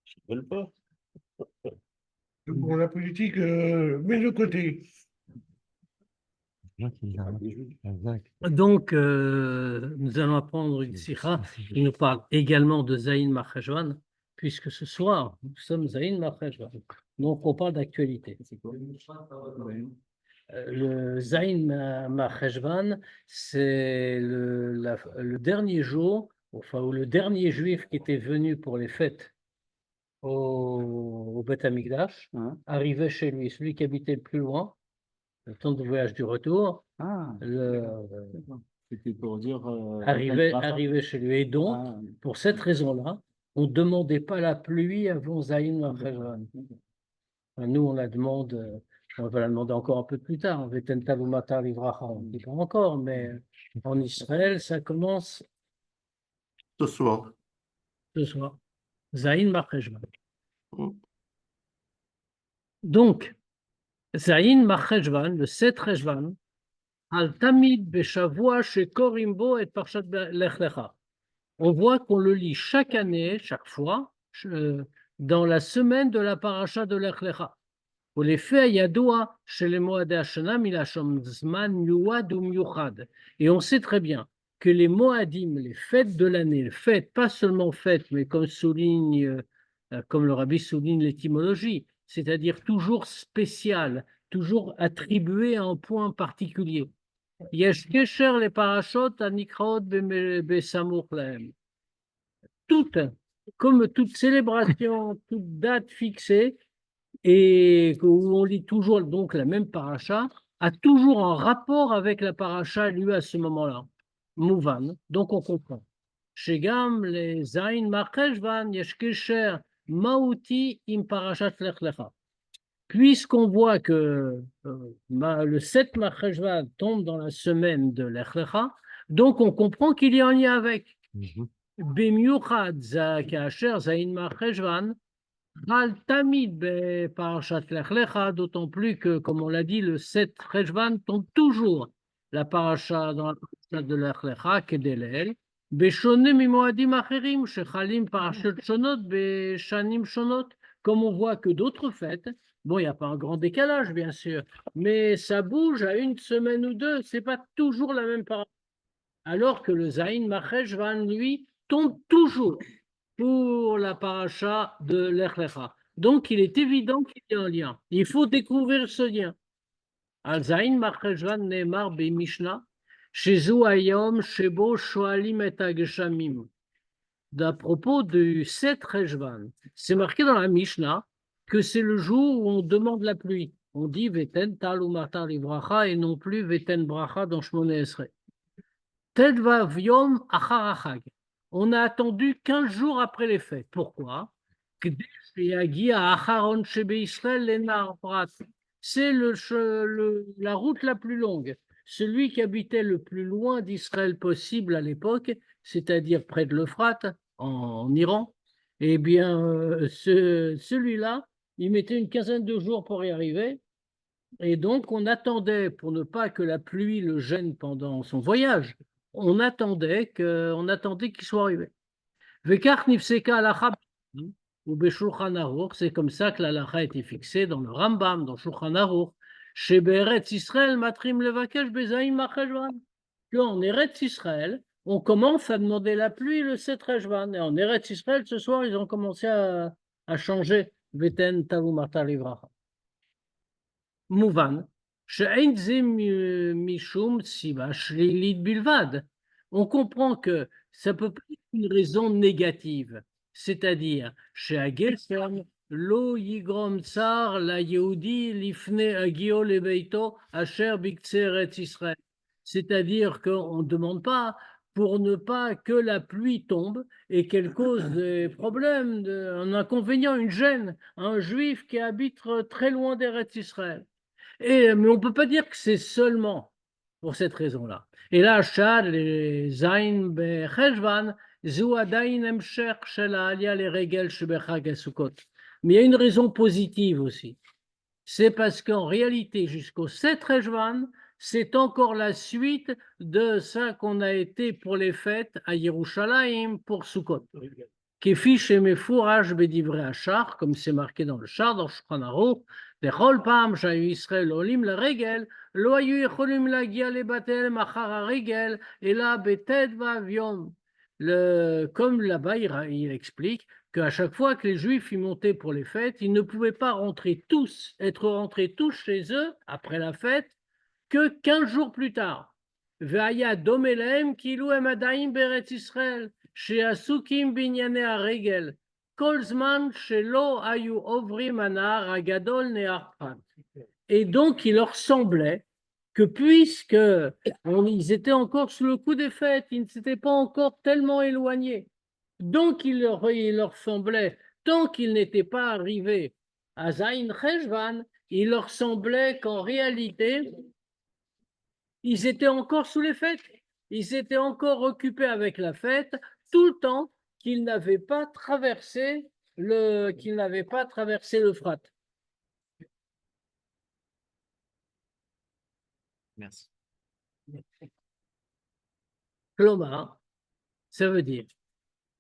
Je ne veulent pas. Bon, la politique, mets de côté. Exact. Donc, nous allons apprendre une sikha qui nous parle également de Zayin Marcheshvan, puisque ce soir, nous sommes Zayin Marcheshvan. Donc, on parle d'actualité. Le Zayin Marcheshvan, c'est le dernier jour, enfin, ou le dernier juif qui était venu pour les fêtes au Beth Amikdash, arrivait chez lui, celui qui habitait le plus loin, le temps du voyage du retour, C'était pour dire. arrivait chez lui. Et donc, pour cette raison-là, on ne demandait pas la pluie avant Zayin Marcheshvan. Nous, on la demande, on va la demander encore un peu plus tard. Veten Tavu Matar Livracha, on ne dit pas encore, mais en Israël, ça commence Ce soir. ce soir. Zayin Marcheshvan. Mm. Donc, Zayin Marcheshvan, le 7 Rejvan, Al Tamid Beshavua Shekorim Bo et Parshat Lech Lecha. On voit qu'on le lit chaque année, chaque fois, dans la semaine de la paracha de Lech Lecha. Ou les faits yadoua chez les Moadé Hashana milashon zman yuad ou miyuchad. Et on sait très bien que les Moadim, les fêtes de l'année, les fêtes, pas seulement fêtes, mais comme souligne, comme le rabbi souligne l'étymologie, c'est-à-dire toujours spéciales, toujours attribuées à un point particulier. Yesh kesher les parachot anikraot besamuch lahem. Comme toute célébration, toute date fixée, et où on lit toujours donc la même paracha, a toujours un rapport avec la paracha lue à ce moment-là. Mouvan, donc on comprend. Shegam les Zayin Marcheshvan yesh kesher mauti im parashat Lech Lecha. Puisqu'on voit que le 7 Marcheshvan tombe dans la semaine de Lech Lecha, donc on comprend qu'il y a un lien avec. Bemiuchad kasher Zayin Marcheshvan Al Tamid Parashat Lech Lecha, d'autant plus que, comme on l'a dit, le 7 Rejvan tombe toujours la paracha dans la paracha de Lech Lecha, Kedelel, Beshone Mimoadim Acherim, Shechalim Parashat Shonot, Beshanim Shonot, comme on voit que d'autres fêtes, bon, il n'y a pas un grand décalage, bien sûr, mais ça bouge à une semaine ou deux, c'est pas toujours la même paracha. Alors que le Zayin Marcheshvan, lui, tombe toujours pour la paracha de Lech Lecha. Donc, il est évident qu'il y a un lien. Il faut découvrir ce lien. Al Zayin Marcheshvan Neemar be Mishnah, Shezu Hayom Shebo Shoalim et Hageshamim. D'à propos du 7 Rejvan, c'est marqué dans la Mishnah que c'est le jour où on demande la pluie. On dit Veten Tal ou Matar Livracha et non plus Veten Bracha dans Shmoneh Esrei. Tedvav Yom Achar Achag. On a attendu 15 jours après les fêtes. Pourquoi? C'est la route la plus longue. Celui qui habitait le plus loin d'Israël possible à l'époque, c'est-à-dire près de l'Euphrate, en Iran, eh bien, celui-là, il mettait une quinzaine de jours pour y arriver. Et donc, on attendait, pour ne pas que la pluie le gêne pendant son voyage, on attendait qu'il soit arrivé. Vekach nifseka halacha ou beshulchan aruch, c'est comme ça que l'halacha a été fixée dans le Rambam, dans Shulchan Aruch, chez Be'eretz Israël matrim levakesh bezaim marcheshvan. En Eretz Israël, on commence à demander la pluie le 7 Rejvan. Et en Eretz Israël, ce soir, ils ont commencé à changer. Veten tavu martar livracha. Mouvan, on comprend que ça peut pas être une raison négative, c'est-à-dire chez Agelstern, lo yigrom tsar la Yehudi lifne agio lebeito asher biktseret Israël. C'est-à-dire qu'on ne demande pas pour ne pas que la pluie tombe et qu'elle cause des problèmes, un inconvénient, une gêne à un juif qui habite très loin d'Eretz Israël. Mais on ne peut pas dire que c'est seulement pour cette raison-là. Et là, Shad, les Zain Becheshvan, Zouadain Emsher Shela Alia les Regel Shebechag Sukkot. Mais il y a une raison positive aussi. C'est parce qu'en réalité, jusqu'au 7 Rejvan, c'est encore la suite de ça qu'on a été pour les fêtes à Yerushalayim pour Sukkot. Kefi shemefouraj bedivrei hachar, comme c'est marqué dans le char, dans Shulchan Aruch, Bechol pam shayu Israël olim la regel, lo hayu yecholim lagia lebatel machar haregel, ela beted va'aviom. Comme là-bas, il explique qu'à chaque fois que les Juifs y montaient pour les fêtes, ils ne pouvaient pas être rentrés tous chez eux après la fête, que 15 jours plus tard. Ve'aya domelem kilu em adaim beretz Israël, she'asukim binyanei haregel, kol zman shelo hayu ovrim hanahar hagadol nehar Prat. Et donc, il leur semblait que puisque ils étaient encore sous le coup des fêtes, ils ne s'étaient pas encore tellement éloignés. Donc, il leur semblait, tant qu'ils n'étaient pas arrivés à Zayin Cheshvan, il leur semblait qu'en réalité, ils étaient encore sous les fêtes. Ils étaient encore occupés avec la fête tout le temps qu'ils n'avaient pas traversé le Frat. Merci. Klomar, ça veut dire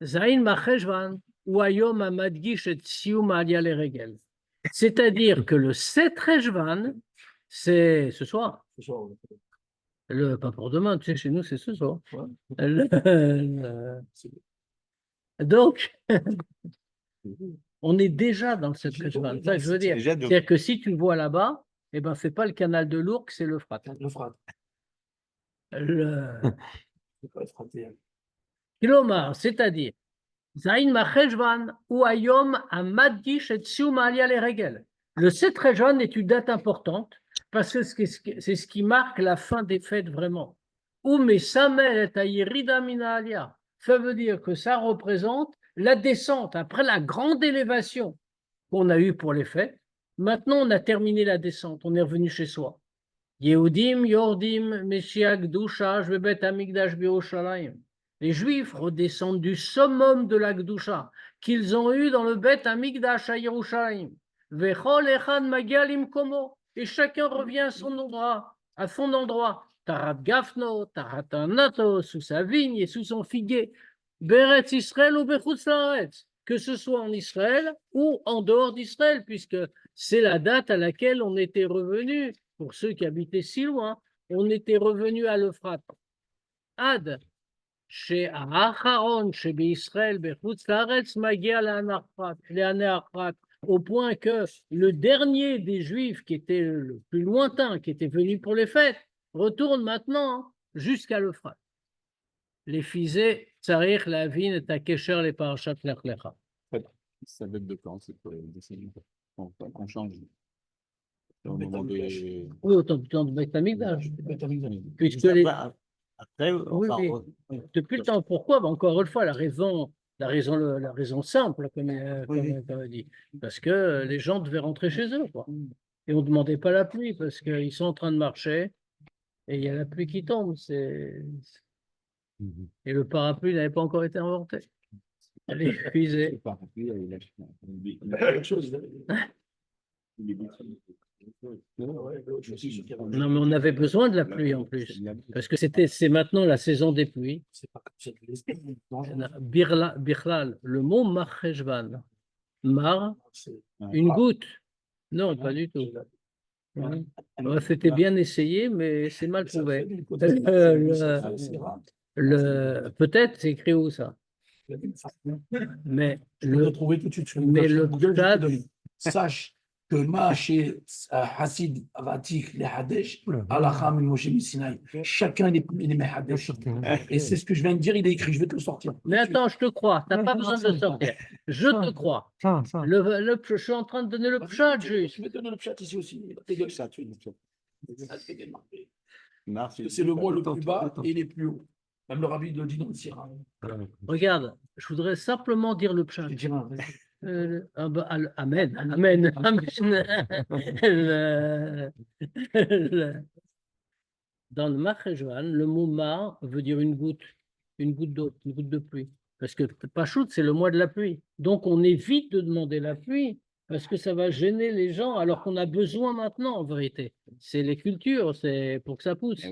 Zayin Macheshvan ou Ayom Amadgish et Sioum Alia les Regel. C'est-à-dire que le 7 Rejvan, c'est ce soir. Pas pour demain, tu sais, chez nous, c'est ce soir. Donc, on est déjà dans le 7 Rejvan. C'est ça que je veux dire. C'est-à-dire que si tu le vois là-bas, eh ben, c'est pas le canal de l'Ourcq, c'est le Frat. Le frat. C'est pas fraté. Kilomar, c'est-à-dire, Zayin Macheshvan ou Ayom Amadgish et Sioum Alia les Regel. Le 7 Rejvan est une date importante parce que c'est ce qui marque la fin des fêtes vraiment. Ou Mesamel et Ayirida Mina Alia. Ça veut dire que ça représente la descente après la grande élévation qu'on a eue pour les fêtes. Maintenant, on a terminé la descente, on est revenu chez soi. Yehudim Yordim Meshiach Dusha Shbebet Amigdash Birushalayim. Les Juifs redescendent du summum de la Gdusha qu'ils ont eu dans le Bet Amigdash à Yerushalayim. Vechol Echad Magialim Komo. Et chacun revient à son endroit. Tarat Gafno, Tarat Anato, sous sa vigne et sous son figuier. Beretz Israël ou Bechutz Laaretz. Que ce soit en Israël ou en dehors d'Israël, puisque c'est la date à laquelle on était revenu. Pour ceux qui habitaient si loin, on était revenu à l'Euphrate. Ad, chez Acharon, chez Israël, Bechutz Laaretz, Magia Le'anei au point que le dernier des Juifs, qui était le plus lointain, qui était venu pour les fêtes, retourne maintenant jusqu'à l'Euphrate. Les fisés, Tsarich, Lavin et Takesher, les Parashat Lech Lecha. Ça va être de quand c'est pour les décennies qu'on change au moment des... Oui, autant du temps de Beth Amikdash. Puisque Après, oui, oui. Depuis le temps, pourquoi? Encore une fois, la raison simple, comme on dit. Parce que les gens devaient rentrer chez eux, quoi. Et on ne demandait pas la pluie, parce qu'ils sont en train de marcher, et il y a la pluie qui tombe. Et le parapluie n'avait pas encore été inventé. Elle est épuisée. Non, mais on avait besoin de la pluie en plus. Parce que c'est maintenant la saison des pluies. Birlal, le mot Marcheshvan. Mar, une goutte. Non, pas du tout. C'était bien essayé, mais c'est mal trouvé. Peut-être c'est écrit où ça? Mais le pshat, sache que Ma chez Hassid Avatik les Hadesh, Alakha min Moshe Missinaï. Chacun est Hadesh. Et c'est ce que je viens de dire, il est écrit, je vais te le sortir. Mais attends, je te crois, tu n'as pas besoin de le sortir. Je te crois. Je suis en train de donner le pshat juste. Je vais donner le pshat ici aussi. C'est le mot le plus bas et les plus hauts. Même le rabbi le dit dans le Sira. Regarde, je voudrais simplement dire le pshat. Amen. Dans le Marcheshvan, le mot mar veut dire une goutte d'eau, une goutte de pluie. Parce que Pachout, c'est le mois de la pluie. Donc on évite de demander la pluie parce que ça va gêner les gens alors qu'on a besoin maintenant en vérité. C'est les cultures, c'est pour que ça pousse.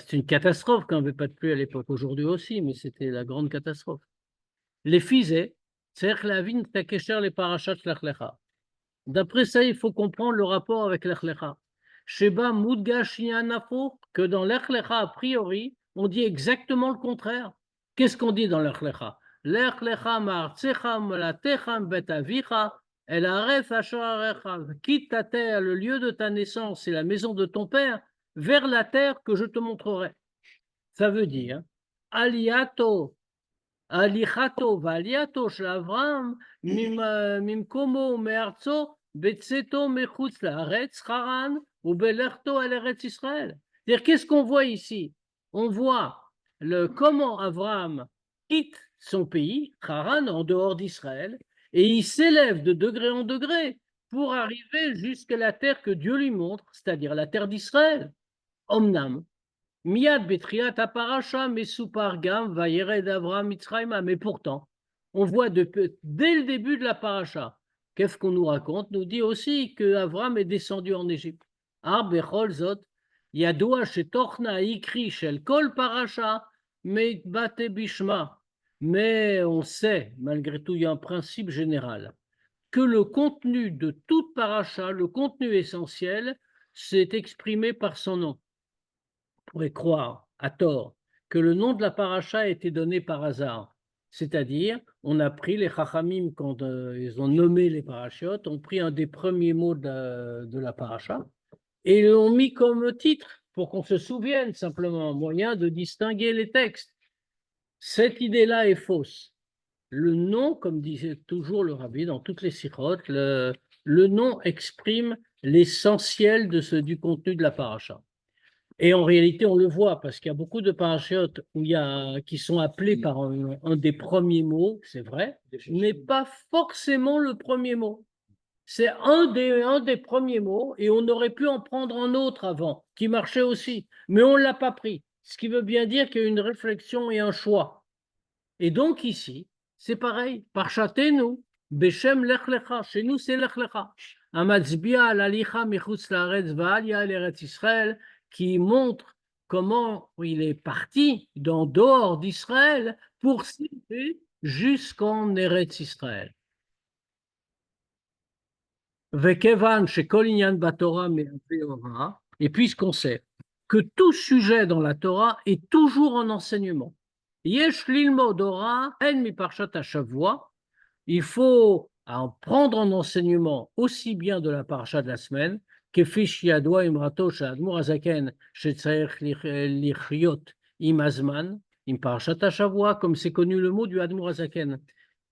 C'est une catastrophe quand on n'avait pas de pluie à l'époque. Aujourd'hui aussi, mais c'était la grande catastrophe. Les fisés, c'est la vin takesher les parachats Lech Lecha. D'après ça, il faut comprendre le rapport avec Lech Lecha. Sheba Mudgash Yanafo, que dans Lech Lecha, a priori, on dit exactement le contraire. Qu'est-ce qu'on dit dans Lech Lecha? Lech Lecha ma'artzecha molatecha bet avicha el aref asher arecha. Quitte ta terre, le lieu de ta naissance et la maison de ton père, vers la terre que je te montrerai. Ça veut dire, Aliato, Alichato, Valiato, Shavram, Mimkomo, Mearzo, Betseto, Mechutz, Laaretz, Haran, ou Belerto, Eretz Israël. C'est-à-dire, qu'est-ce qu'on voit ici? On voit comment Abraham quitte son pays, Haran, en dehors d'Israël, et il s'élève de degré en degré pour arriver jusqu'à la terre que Dieu lui montre, c'est-à-dire la terre d'Israël. Omnam. Miad betriat aparasha mesupar gam vayered Avram Mitzrayma. Mais pourtant, on voit dès le début de la paracha, qu'est-ce qu'on nous raconte? Nous dit aussi que Avram est descendu en Égypte. Ar bechol zot yadoua shetochna ikri shel kol paracha meitbate bishma. Mais on sait, malgré tout, il y a un principe général, que le contenu de toute paracha, le contenu essentiel, s'est exprimé par son nom. On pourrait croire, à tort, que le nom de la paracha a été donné par hasard. C'est-à-dire, on a pris les chachamim, quand ils ont nommé les parachiotes, ont pris un des premiers mots de la paracha et l'ont mis comme titre pour qu'on se souvienne simplement, moyen de distinguer les textes. Cette idée-là est fausse. Le nom, comme disait toujours le rabbi dans toutes les sirotes, le nom exprime l'essentiel du contenu de la paracha. Et en réalité, on le voit parce qu'il y a beaucoup de parachiotes qui sont appelés par un des premiers mots, c'est vrai, mais pas forcément le premier mot. C'est un des premiers mots et on aurait pu en prendre un autre avant qui marchait aussi, mais on ne l'a pas pris. Ce qui veut bien dire qu'il y a une réflexion et un choix. Et donc ici, c'est pareil. Parchatenu, Beshem Lech Lecha. Chez nous, c'est Lech Lecha. Amatzbia l'alicha michutz laaretz va'alia l'Eretz Israël, qui montre comment il est parti dehors d'Israël pour s'élever jusqu'en Eretz Israël. Vekevan shekol inyan baTorah me'aveora. Et puisqu'on sait que tout sujet dans la Torah est toujours un enseignement. Yesh lilmod ora en mi parshat hashavua. Il faut en prendre un enseignement aussi bien de la paracha de la semaine kefish yadua imrato she'admur hazaken shetzarech lichyot im hazman im parashat hashavua, comme c'est connu le mot du Admur hazaken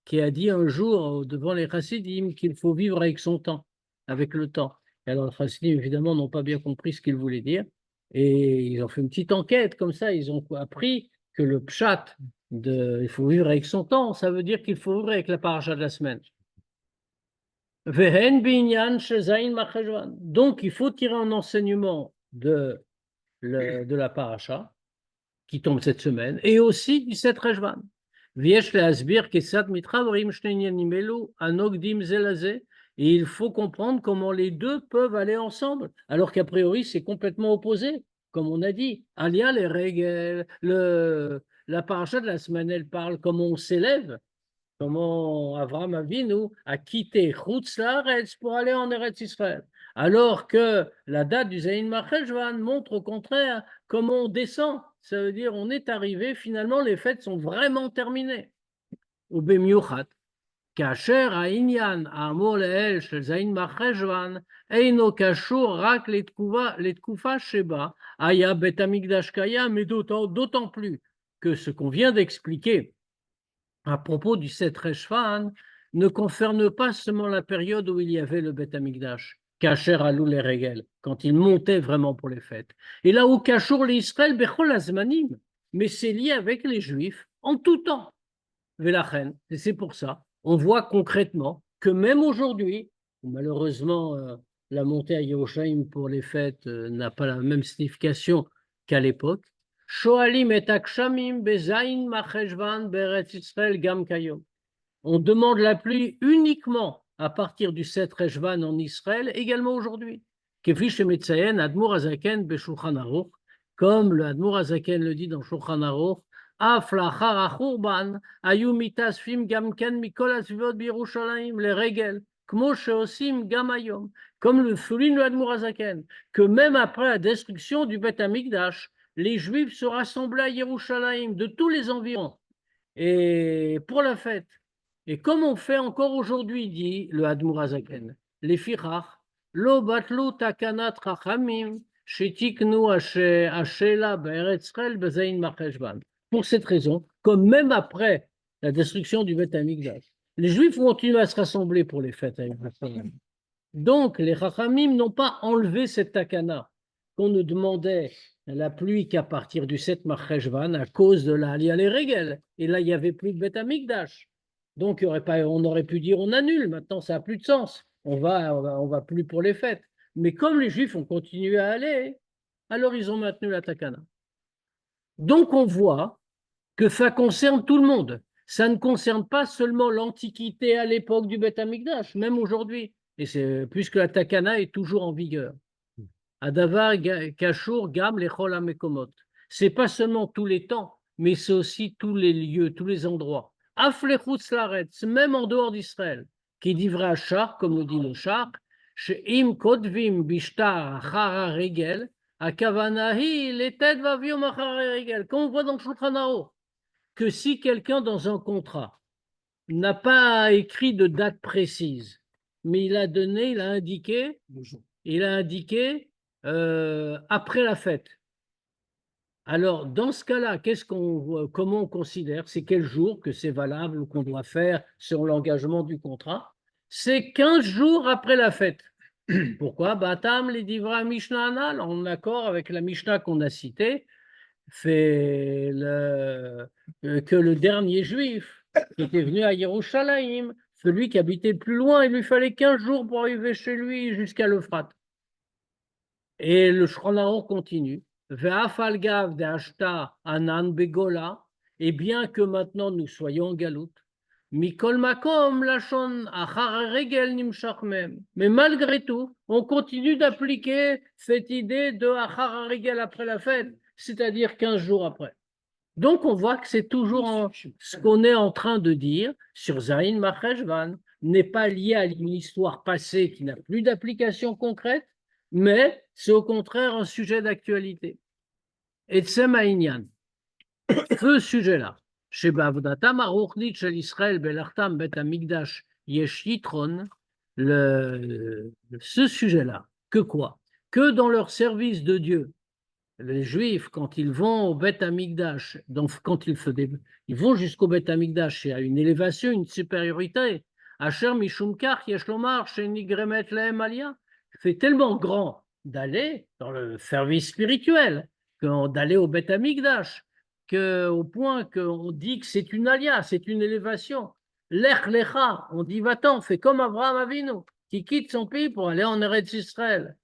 qui a dit un jour devant les chassidim qu'il faut vivre avec son temps, avec le temps. Et alors les chassidim évidemment n'ont pas bien compris ce qu'il voulait dire et ils ont fait une petite enquête comme ça, ils ont appris que le pshat il faut vivre avec son temps, ça veut dire qu'il faut vivre avec la paracha de la semaine. Donc, il faut tirer un enseignement de la paracha qui tombe cette semaine et aussi du 7 Rejvan. Et il faut comprendre comment les deux peuvent aller ensemble, alors qu'a priori, c'est complètement opposé. Comme on a dit, Alia les règles, la paracha de la semaine, elle parle comment on s'élève, comment Avraham Avinu a quitté Chutz Laaretz pour aller en Eretz Israël. Alors que la date du Zayin Macheshvan montre au contraire comment on descend. Ça veut dire on est arrivé, finalement les fêtes sont vraiment terminées. Ou Bemiuchat, Kasher Ha'inyan Amor Leel Shel Zayin Macheshvan Eino Kashur Rak Letkufa Sheba Aya Bet Hamikdash Kayam, mais d'autant plus que ce qu'on vient d'expliquer à propos du 7 Reshvan ne concerne pas seulement la période où il y avait le Beth Amikdash, Kasher Alou les Regel, quand il montait vraiment pour les fêtes. Et là où Kashur l'Israël Bechol Azmanim, mais c'est lié avec les Juifs en tout temps. Velachen, et c'est pour ça, on voit concrètement que même aujourd'hui, malheureusement la montée à Yerushalayim pour les fêtes n'a pas la même signification qu'à l'époque, Shoalim et Akshamim bezayin macheshvan beretz Israël gam kayom. On demande la pluie uniquement à partir du 7 Reshvan en Israël, également aujourd'hui. Kefi shemetzayen Admur Hazaken be Shulchan Aruch, comme le Admur Hazaken le dit dans Shulchan Aruch, אף לאחר החורבן, היו מתאספים גם כן מכל הסביבות בירושלים לרגל, כמו שעושים גם היום, comme le souligne le Admour Hazaken, que même après la destruction du Beth Amikdash, les Juifs se rassemblaient à Yerushalayim de tous les environs et pour la fête. Et comme on fait encore aujourd'hui, dit le Admour Hazaken, les Firach, lo batlu takanat chachamim, shetiknu ashela be'eretz Israël bezayin marcheshvan. Pour cette raison, comme même après la destruction du Beth Amikdash, les Juifs continuent à se rassembler pour les fêtes à Yerushalayim. Donc, les Chachamim n'ont pas enlevé cette takana qu'on ne demandait la pluie qu'à partir du 7 Marcheshvan à cause de la Aliyah les Regel. Et là, il n'y avait plus de Beth Amikdash. Donc, on aurait pu dire on annule. Maintenant, ça n'a plus de sens. On va plus pour les fêtes. Mais comme les Juifs ont continué à aller, alors ils ont maintenu la takana. Donc, on voit que ça concerne tout le monde. Ça ne concerne pas seulement l'Antiquité à l'époque du Beth Amikdash, même aujourd'hui. Et c'est puisque la takana est toujours en vigueur. Adavar Kashur Gam Lechol HaMekomot. C'est pas seulement tous les temps, mais c'est aussi tous les lieux, tous les endroits. Aflechutz Laretz, même en dehors d'Israël, qui dit vrai à Char, comme le dit le Char, Sheim Kodvim Bishtar Achara Regel, Akavanahi Leted Vaviom Achara Regel, comme on voit dans le Shulchan Aruch, que si quelqu'un dans un contrat n'a pas écrit de date précise, mais il a indiqué après la fête. Alors, dans ce cas-là, comment on considère, c'est quel jour que c'est valable ou qu'on doit faire selon l'engagement du contrat? C'est 15 jours après la fête. Pourquoi? Batam les divra Mishnah Anal, en accord avec la Mishnah qu'on a citée, fait que le dernier juif qui était venu à Yerushalayim, celui qui habitait plus loin, il lui fallait 15 jours pour arriver chez lui jusqu'à l'Euphrate. Et le Shulchan Aruch continue. Ve'afalgav de'ashta anan begola, et bien que maintenant nous soyons en galoute, mikol makom lachon achar regel nimshach mem. Mais malgré tout, on continue d'appliquer cette idée de achar regel après la fête, c'est-à-dire 15 jours après. Donc on voit que c'est toujours ce qu'on est en train de dire sur Zayin Marcheshvan n'est pas lié à une histoire passée qui n'a plus d'application concrète, mais c'est au contraire un sujet d'actualité. Et c'est Maïnian. Ce sujet-là, chez Bavdatam Aruchnit shel Israël belartam bet Amikdash yesh yitron, ce sujet-là, que quoi? Que dans leur service de Dieu, les Juifs, quand ils vont au Beth Amikdash, donc quand ils vont jusqu'au Beth Amikdash, il y a une élévation, une supériorité. Asher mishum kach yesh lomar shenigremet lehem aliyah. C'est tellement grand d'aller dans le service spirituel, d'aller au Beth Amikdash, au point qu'on dit que c'est une alia, c'est une élévation. Lech lecha, on dit va-t'en, fais comme Abraham Avinu, qui quitte son pays pour aller en Eretz Israël.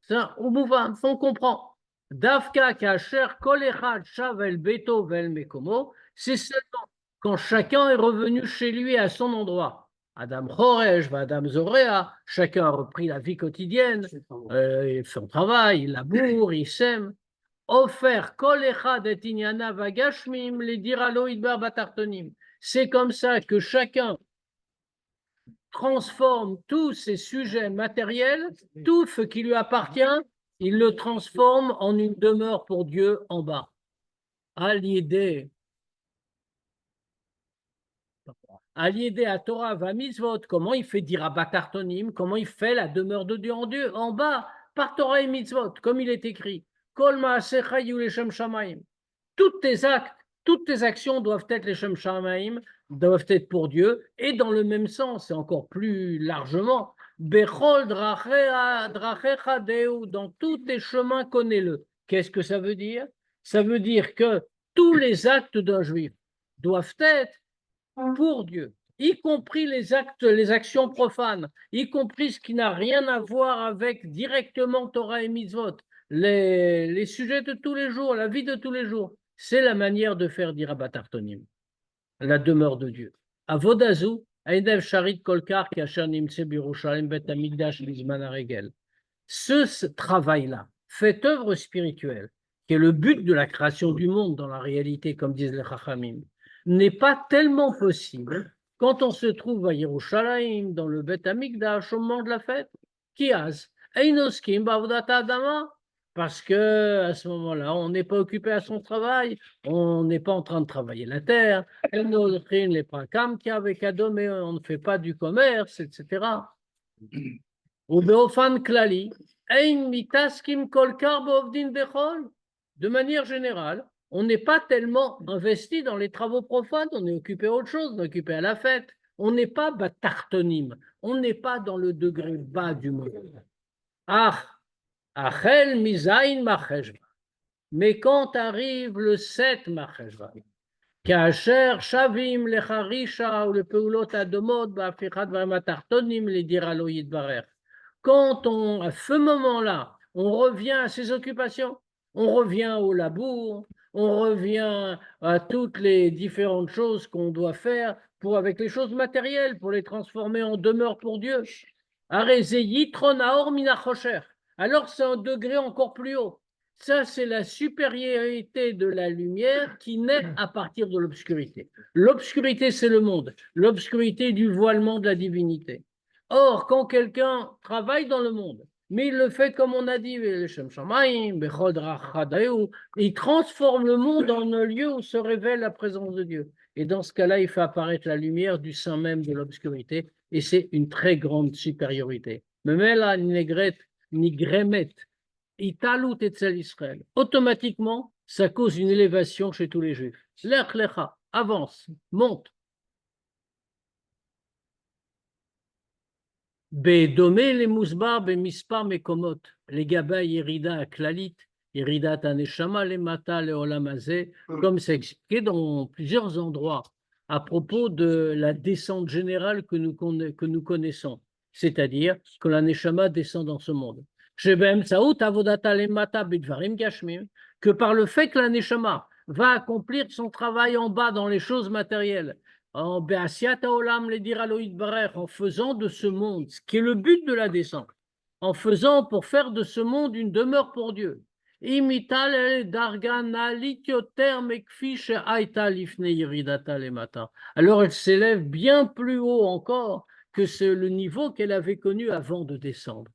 Ça, au Bouvan, on comprend. Davka kasher kol echad shav el beto vel mekomo, c'est seulement quand chacun est revenu chez lui à son endroit. Adam Choresh, Adam Zorea, chacun a repris la vie quotidienne, il fait son travail, il laboure, il sème. Offert kol echad et inyana vagashmim les diralo idbar batartonim. C'est comme ça que chacun transforme tous ses sujets matériels, tout ce qui lui appartient, il le transforme en une demeure pour Dieu en bas. Aliédé à Torah va mitzvot, comment il fait dire à Batartonim, comment il fait la demeure de Dieu en bas, par Torah et mitzvot, comme il est écrit. Kol ma'asecha yu leshem shamaim. Tous tes actes, toutes tes actions doivent être leshem shamaim, doivent être pour Dieu, et dans le même sens, et encore plus largement, Bechol drachecha deu, dans tous tes chemins, connais-le. Qu'est-ce que ça veut dire? Ça veut dire que tous les actes d'un juif doivent être pour Dieu, y compris les actes, les actions profanes, y compris ce qui n'a rien à voir avec directement Torah et mitzvot, les sujets de tous les jours, la vie de tous les jours. C'est la manière de faire dire à Batartonim, la demeure de Dieu. Avodazu, Aidev Sharit Kolkar, Kasher Nimtse Birushalayim Bet Amikdash Lizman Haregel. Ce travail-là, cette œuvre spirituelle, qui est le but de la création du monde dans la réalité, comme disent les Chachamim, n'est pas tellement possible quand on se trouve à Yerushalayim, dans le Beth Amikdash, au moment de la fête. Kiaz, Einoskim, Bavdata Adama, parce que à ce moment-là, on n'est pas occupé à son travail, on n'est pas en train de travailler la terre, les prakam qui avec Adom, on ne fait pas du commerce, etc. Ou beofan klali, ein mitaskim kolkar beovdin bechol. De manière générale, on n'est pas tellement investi dans les travaux profanes, on est occupé à autre chose, on est occupé à la fête. On n'est pas batartonim, on n'est pas dans le degré bas du monde. Ah, achel mizain macheshvan. Mais quand arrive le 7 macheshvan, כאשר שבים לחרישה ולפעולות הדומות בהפיכת דברים התחתונים לדירה לא יתברך. Quand à ce moment-là, on revient à ses occupations, on revient au labour, on revient à toutes les différentes choses qu'on doit faire avec les choses matérielles, pour les transformer en demeure pour Dieu. Alors c'est un degré encore plus haut. Ça, c'est la supériorité de la lumière qui naît à partir de l'obscurité. L'obscurité, c'est le monde. L'obscurité du voilement de la divinité. Or, quand quelqu'un travaille dans le monde, mais il le fait comme on a dit, il transforme le monde en un lieu où se révèle la présence de Dieu. Et dans ce cas-là, il fait apparaître la lumière du sein même de l'obscurité, et c'est une très grande supériorité. Memela nigremet. Italut etzel Israël. Automatiquement, ça cause une élévation chez tous les Juifs. Lech lecha, avance, monte. Bedomé le musbar bemispar mekomot, les gaba yerida klalit, yerida taneshama le mata le olam hazeh, comme c'est expliqué dans plusieurs endroits à propos de la descente générale que nous connaissons, c'est-à-dire que la neshama descend dans ce monde. Que par le fait que la neshama va accomplir son travail en bas dans les choses matérielles, en faisant de ce monde, ce qui est le but de la descente, en faisant pour faire de ce monde une demeure pour Dieu. Alors elle s'élève bien plus haut encore que le niveau qu'elle avait connu avant de descendre.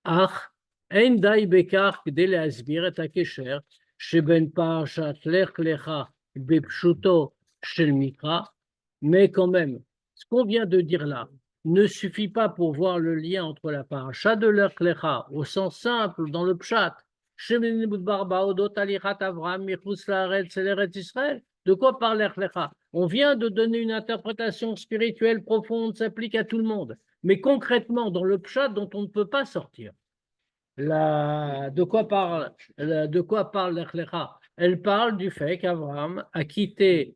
אך אין די בכך כדי להסביר את הקשר שבין פרשת לך לך בפשוטו של מקרא, mais quand même, ce qu'on vient de dire là ne suffit pas pour voir le lien entre la paracha de Lech Lecha au sens simple dans le pshat, de quoi parle Lech Lecha? On vient de donner une interprétation spirituelle profonde, s'applique à tout le monde. Mais concrètement, dans le pshat dont on ne peut pas sortir, de quoi parle Lech Lecha? Elle parle du fait qu'Abraham a quitté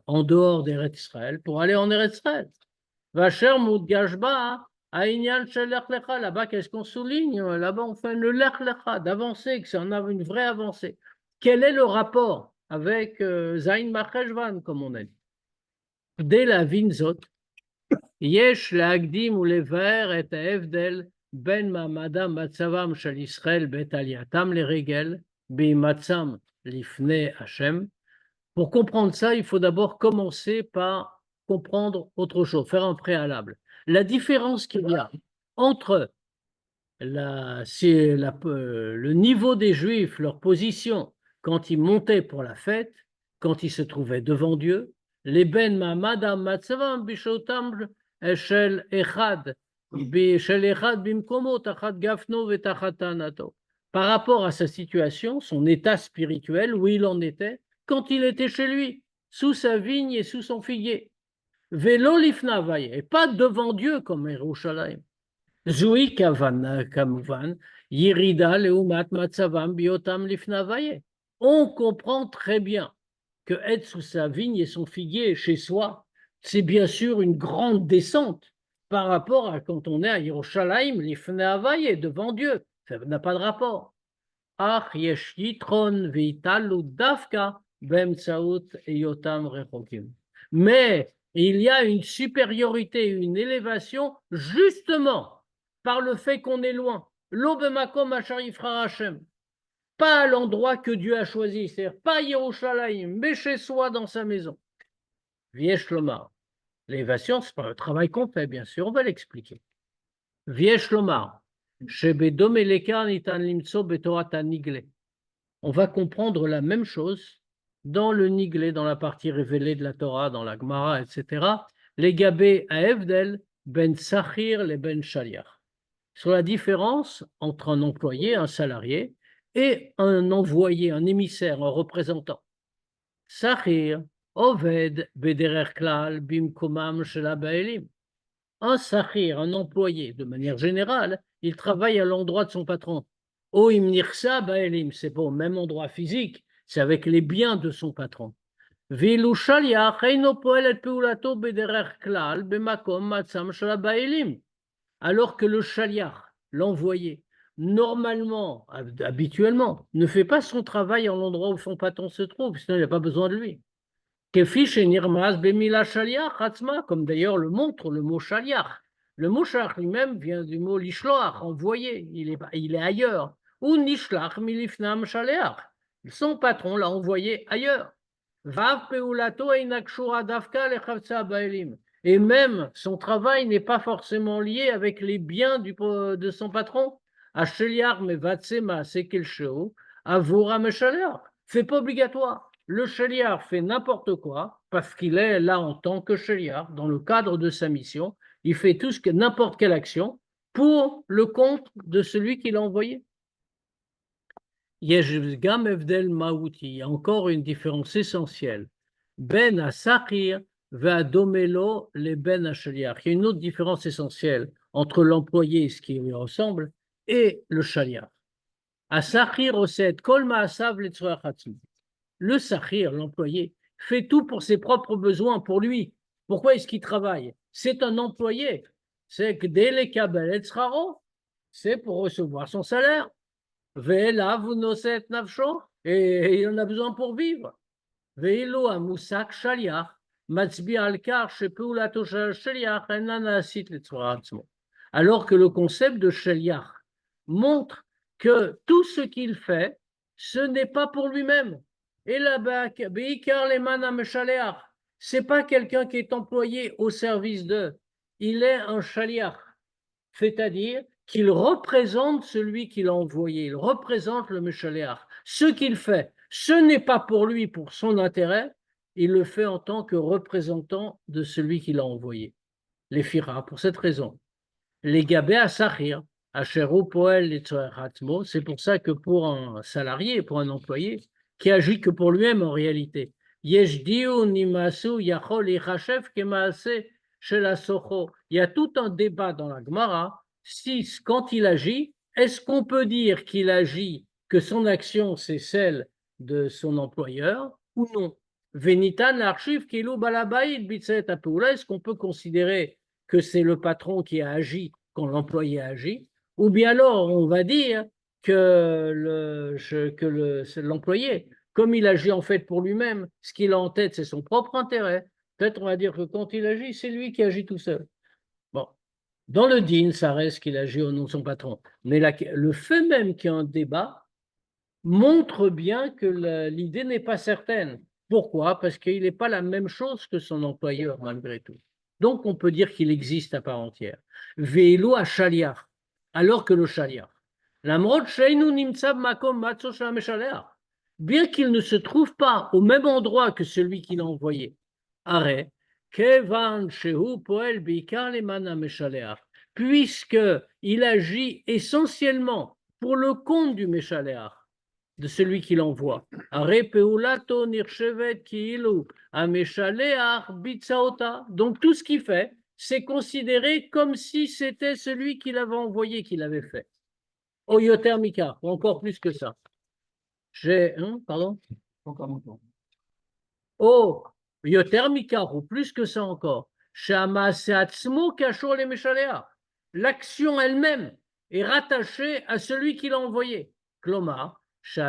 en dehors d'Eretz Israël pour aller en Eretz Israël. Vacher Moudgashba, Aïnyan Shel Lech Lecha, là-bas, qu'est-ce qu'on souligne? Là-bas, on fait le Lech Lecha, d'avancer, que c'est une vraie avancée. Quel est le rapport avec Zayin Macheshvan, comme on a dit? Dès la Vinzot, Yesh Lagdim ou les vers et Evdel ben Mamadam Matzavam Shel Israël bet Aliatam le Regel Bimatzam Lifne Hashem. Pour comprendre ça, il faut d'abord commencer par comprendre autre chose, faire un préalable. La différence qu'il y a entre le niveau des Juifs, leur position, quand ils montaient pour la fête, quand ils se trouvaient devant Dieu, les ben Mamadam Matzavam Bishotam Shel Echad, par rapport à sa situation, son état spirituel, où il en était, quand il était chez lui, sous sa vigne et sous son figuier. Velo lifna vaye, et pas devant Dieu comme Yerushalayim. Zui kamuvan, yirida leumat matzavam biotam lifna vaye. On comprend très bien que être sous sa vigne et son figuier chez soi, c'est bien sûr une grande descente par rapport à quand on est à Yerushalayim, lifna vaye, devant Dieu. Ça n'a pas de rapport. Ach yesh yitron veitalu dafka bemtsaut eyotam rechokim. Mais il y a une supériorité, une élévation, justement par le fait qu'on est loin. Lo bemakom asher yifra Hashem. pas à l'endroit que Dieu a choisi, c'est-à-dire pas Yerushalayim, mais chez soi dans sa maison. Viesh Lomar. L'élévation, ce n'est pas un travail qu'on fait, bien sûr, on va l'expliquer. Viesh Lomar. Shebedom Elekar Nitan Limtso Betorat Nigle. On va comprendre la même chose dans le Niglé, dans la partie révélée de la Torah, dans la Gemara, etc. Les Gabé à Evdel, Ben Sachir, les Ben Shaliach. Sur la différence entre un employé, un salarié, et un envoyé, un émissaire, un représentant. Sachir, Oved, Bederer Klal, Bimkomam, Shela Baelim. Un sachir, un employé, de manière générale, il travaille à l'endroit de son patron. O imnirsa baelim, c'est pas au même endroit physique, c'est avec les biens de son patron. Vilu shaliach eino poel et peulato bederer klal bemakom matzam shel baelim. Alors que le shaliach, l'envoyé, normalement, habituellement, ne fait pas son travail à l'endroit où son patron se trouve, sinon il n'a pas besoin de lui. Comme d'ailleurs le montre le mot shaliach. Le mot shaliach lui-même vient du mot lishloach, envoyé, il est ailleurs. Ou nishlach milifnam shaliach. Son patron l'a envoyé ailleurs. Et même son travail n'est pas forcément lié avec les biens de son patron. Asheliach mevatsema sekelsheo, avora meshaliach. C'est pas obligatoire. Le shaliach fait n'importe quoi parce qu'il est là en tant que shaliach, dans le cadre de sa mission. Il fait n'importe quelle action pour le compte de celui qui l'a envoyé. Il y a encore une différence essentielle. Ben à Sachir va domelo les ben à shaliach. Il y a une autre différence essentielle entre l'employé, ce qui lui ressemble, et le shaliach. À Sachir osed kol ma'asav letzorach atzmi. Le sachir, l'employé, fait tout pour ses propres besoins, pour lui. Pourquoi est-ce qu'il travaille? C'est un employé. C'est que dès les kabel c'est pour recevoir son salaire. Ve'ela vunoset nafsho, et il en a besoin pour vivre. Ve'ilo amusak shaliach, matzbi al-kar shepeulato shaliach enana asit letzorach atzmo. Alors que le concept de shaliach montre que tout ce qu'il fait, ce n'est pas pour lui-même. Et là-bas, c'est pas quelqu'un qui est employé au service d'eux. Il est un shaliach, c'est-à-dire qu'il représente celui qui l'a envoyé. Il représente le shaliach. Ce qu'il fait, ce n'est pas pour lui, pour son intérêt. Il le fait en tant que représentant de celui qui l'a envoyé. Les fira, pour cette raison. Les gabé à sachir, c'est pour ça que pour un salarié, pour un employé, qui agit que pour lui-même en réalité, il y a tout un débat dans la Gemara, si quand il agit, est-ce qu'on peut dire qu'il agit, que son action c'est celle de son employeur ou non? Est-ce qu'on peut considérer que c'est le patron qui a agi quand l'employé a agi, ou bien alors on va dire que l'employé, comme il agit en fait pour lui-même, ce qu'il a en tête, c'est son propre intérêt. Peut-être on va dire que quand il agit, c'est lui qui agit tout seul. Bon, dans le din, ça reste qu'il agit au nom de son patron. Mais le fait même qu'il y a un débat montre bien que l'idée n'est pas certaine. Pourquoi? Parce qu'il n'est pas la même chose que son employeur, malgré tout. Donc, on peut dire qu'il existe à part entière. Ve'elu à shaliach, alors que le shaliach, bien qu'il ne se trouve pas au même endroit que celui qui l'a envoyé, puisqu'il agit essentiellement pour le compte du Meshaleach, de celui qui l'envoie. Donc tout ce qu'il fait, c'est considéré comme si c'était celui qui l'avait envoyé qui l'avait fait. Oyoter Mika, ou encore plus que ça. Pardon? Oh, Yoter Mika, ou plus que ça encore. L'action elle-même est rattachée à celui qui l'a envoyé. Klomar, c'est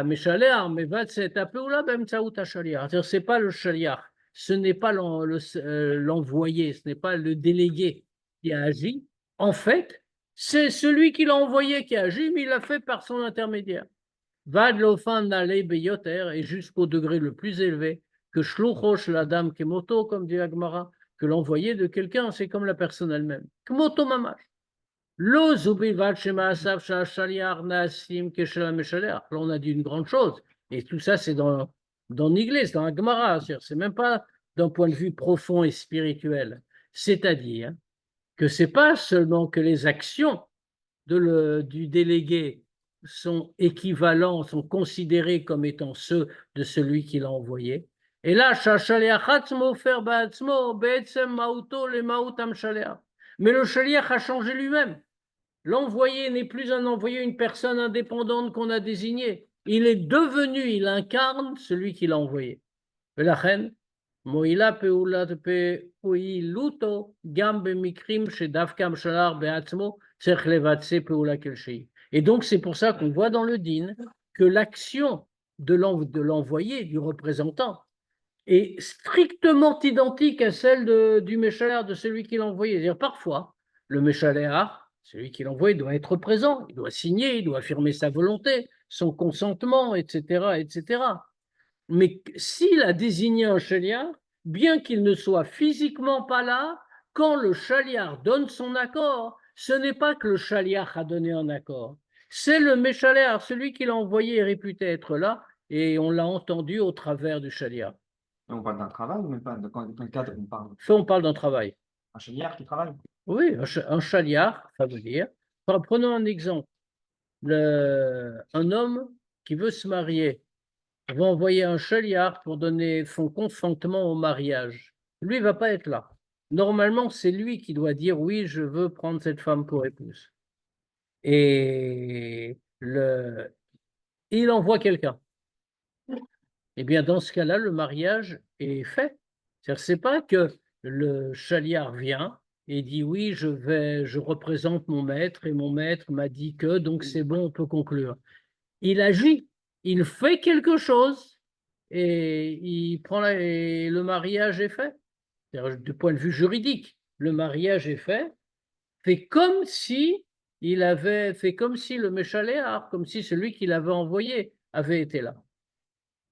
pas le shaliach, ce n'est pas l'envoyé, ce n'est pas le délégué qui a agi. En fait, c'est celui qui l'a envoyé qui a agi, mais il l'a fait par son intermédiaire. Vad l'ofan nalei beyoter, et jusqu'au degré le plus élevé, que shluchosh l'adam kemoto, comme dit la Gemara, que l'envoyé de quelqu'un, c'est comme la personne elle-même. Kemoto mamash. Lo zubilvat shema asav shaliar naasim keshel meshalech. Là, on a dit une grande chose, et tout ça, c'est dans l'église, dans la Gemara. C'est même pas d'un point de vue profond et spirituel. C'est-à-dire que c'est pas seulement que les actions du délégué sont équivalents, sont considérés comme étant ceux de celui qui l'a envoyé. Et là, mais le shaliach a changé lui-même. L'envoyé n'est plus un envoyé, une personne indépendante qu'on a désignée. Il est devenu, il incarne celui qui l'a envoyé. Et la reine, מועילה פעילותו גם במקרים שדווקא המשלח בעצמו צריך לבצע פעולה כלשהי. Et donc c'est pour ça qu'on voit dans le din que l'action de l'envoyé, du représentant, est strictement identique à celle du méchaléar, de celui qui l'a envoyé. C'est-à-dire parfois, le méchaléar, celui qui l'a envoyé, doit être présent, il doit signer, il doit affirmer sa volonté, son consentement, etc., etc. Mais s'il a désigné un shaliar, bien qu'il ne soit physiquement pas là, quand le shaliar donne son accord, ce n'est pas que le shaliar a donné un accord, c'est le méchaléar, celui qui l'a envoyé est réputé être là, et on l'a entendu au travers du shaliar. On parle d'un travail ou même pas? Dans quel cadre on parle? On parle d'un travail. Un chaliard qui travaille? Oui, un shaliar, ça veut dire. Prenons un exemple. Un homme qui veut se marier va envoyer un shaliar pour donner son consentement au mariage. Lui, il ne va pas être là. Normalement, c'est lui qui doit dire oui, je veux prendre cette femme pour épouse. Et il envoie quelqu'un. Eh bien, dans ce cas-là, le mariage est fait. C'est-à-dire, c'est pas que le shaliar vient et dit oui, je représente mon maître et mon maître m'a dit que, donc c'est bon, on peut conclure. Il agit, il fait quelque chose et et le mariage est fait. Du point de vue juridique, le mariage est fait, fait comme si le méchaléar, comme si celui qui l'avait envoyé avait été là.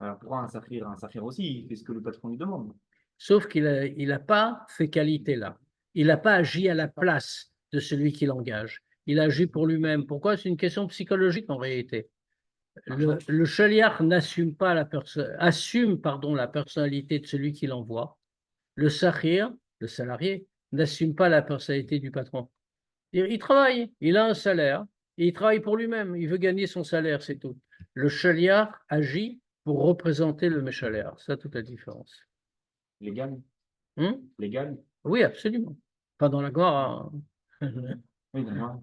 Alors pourquoi un saphir aussi, il fait ce que le patron lui demande. Sauf qu'il n'a pas fait qualité là. Il n'a pas agi à la place de celui qui l'engage. Il agit pour lui-même. Pourquoi? C'est une question psychologique en réalité. Le shaliach n'assume pas assume la personnalité de celui qui l'envoie. Le sahir, le salarié, n'assume pas la personnalité du patron. Il travaille, il a un salaire, et il travaille pour lui-même, il veut gagner son salaire, c'est tout. Le shaliach agit pour représenter le méchaléar, c'est toute la différence. Légal? Légal? Oui, absolument. Pas dans la Gemara. Oui, d'accord.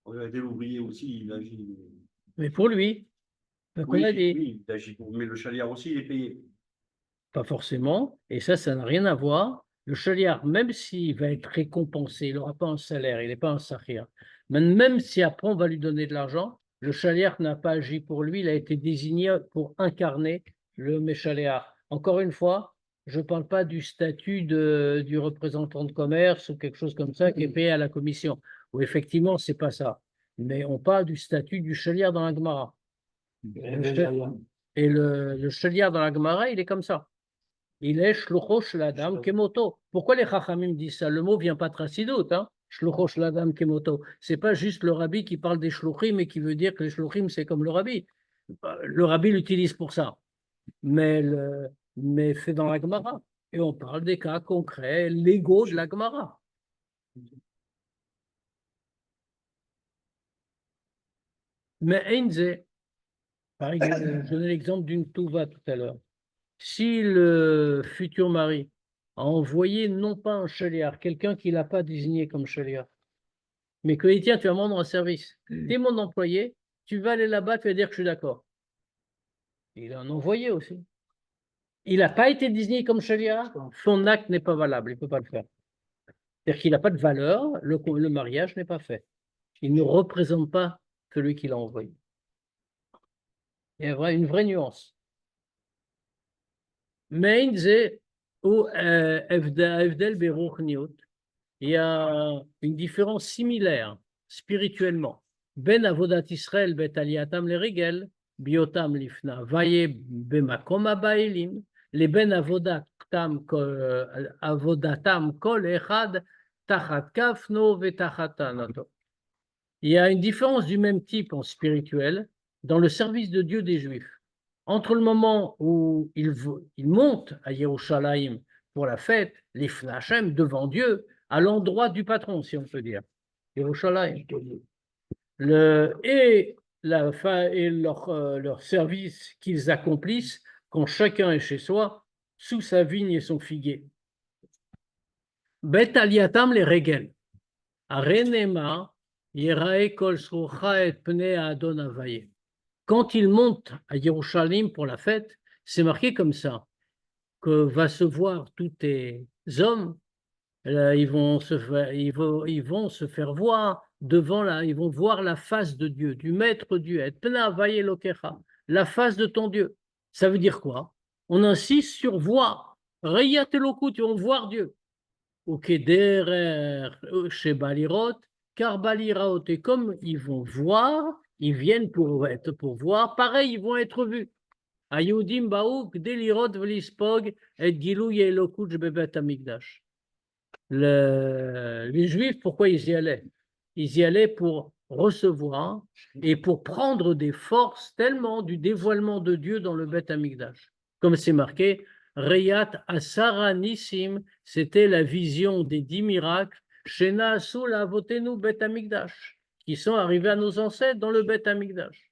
Regardez l'ouvrier aussi, il agit. Mais pour lui, Oui, on a dit. oui, il agit pour. Mais le shaliar aussi, il est payé. Pas forcément, et ça n'a rien à voir. Le shaliar, même s'il va être récompensé, il n'aura pas un salaire, il n'est pas un sahir. Même si après on va lui donner de l'argent, le shaliar n'a pas agi pour lui, il a été désigné pour incarner le méchaléar. Encore une fois, je ne parle pas du statut du représentant de commerce ou quelque chose comme ça qui est payé à la commission, où effectivement, ce n'est pas ça. Mais on parle du statut du shaliar dans la Gemara. Et le shaliar dans la Gemara, il est comme ça. Il est shluchosh l'adam kemoto. Pourquoi les chachamim disent ça? Le mot vient pas de Chassidut, hein? Shluchosh l'adam kemoto. C'est pas juste le rabbi qui parle des shluchim et qui veut dire que les shluchim c'est comme le rabbi. Le rabbi l'utilise pour ça, mais c'est dans la Gemara. Et on parle des cas concrets, légaux de la Gemara. Mais Einze, par exemple, je donnais l'exemple d'une touva tout à l'heure. Si le futur mari a envoyé non pas un shaliar, quelqu'un qu'il n'a pas désigné comme shaliar, mais que dit tiens, tu vas me rendre un service, tu es mon employé, tu vas aller là-bas, tu vas dire que je suis d'accord. Il a un envoyé aussi. Il n'a pas été désigné comme shaliar, son acte n'est pas valable, il ne peut pas le faire. C'est-à-dire qu'il n'a pas de valeur, le mariage n'est pas fait. Il ne représente pas celui qui l'a envoyé. Il y a une vraie nuance. Mais il y a une différence similaire spirituellement. Ben avodat Israël bet aliatam leregel, biotam lifna, vaye bemakom habaelim, les ben avodatam kol echad tachat kafno vetachatanato. Il y a une différence du même type en spirituel dans le service de Dieu des Juifs. Entre le moment où ils montent à Yerushalayim pour la fête, les Hashem devant Dieu, à l'endroit du patron, si on peut dire, Yerushalayim, et leur service qu'ils accomplissent quand chacun est chez soi, sous sa vigne et son figuier. Bet aliatam les regel. Arenema yerae kol srucha et pnei adon havaye. Quand ils montent à Yerushalayim pour la fête, c'est marqué comme ça, que va se voir tous les hommes, ils vont se faire voir devant ils vont voir la face de Dieu, du Maître Dieu, et pnei havaye lokecha, la face de ton Dieu. Ça veut dire quoi? On insiste sur voir, reyat elokut, ils vont voir Dieu. Ou kederer shebalirot, car baliraot, et comme ils vont voir, ils viennent pour voir, pareil, ils vont être vus. Ayudim baouk delirot vlispog et gilou yelokut bebet amigdash. Les Juifs, pourquoi ils y allaient? Ils y allaient pour recevoir et pour prendre des forces tellement du dévoilement de Dieu dans le Bet Amigdash. Comme c'est marqué, Reyat Asara Nissim, c'était la vision des 10 miracles, Shena Asul Avotenu Bet Amigdash, qui sont arrivés à nos ancêtres dans le Bet Amigdash.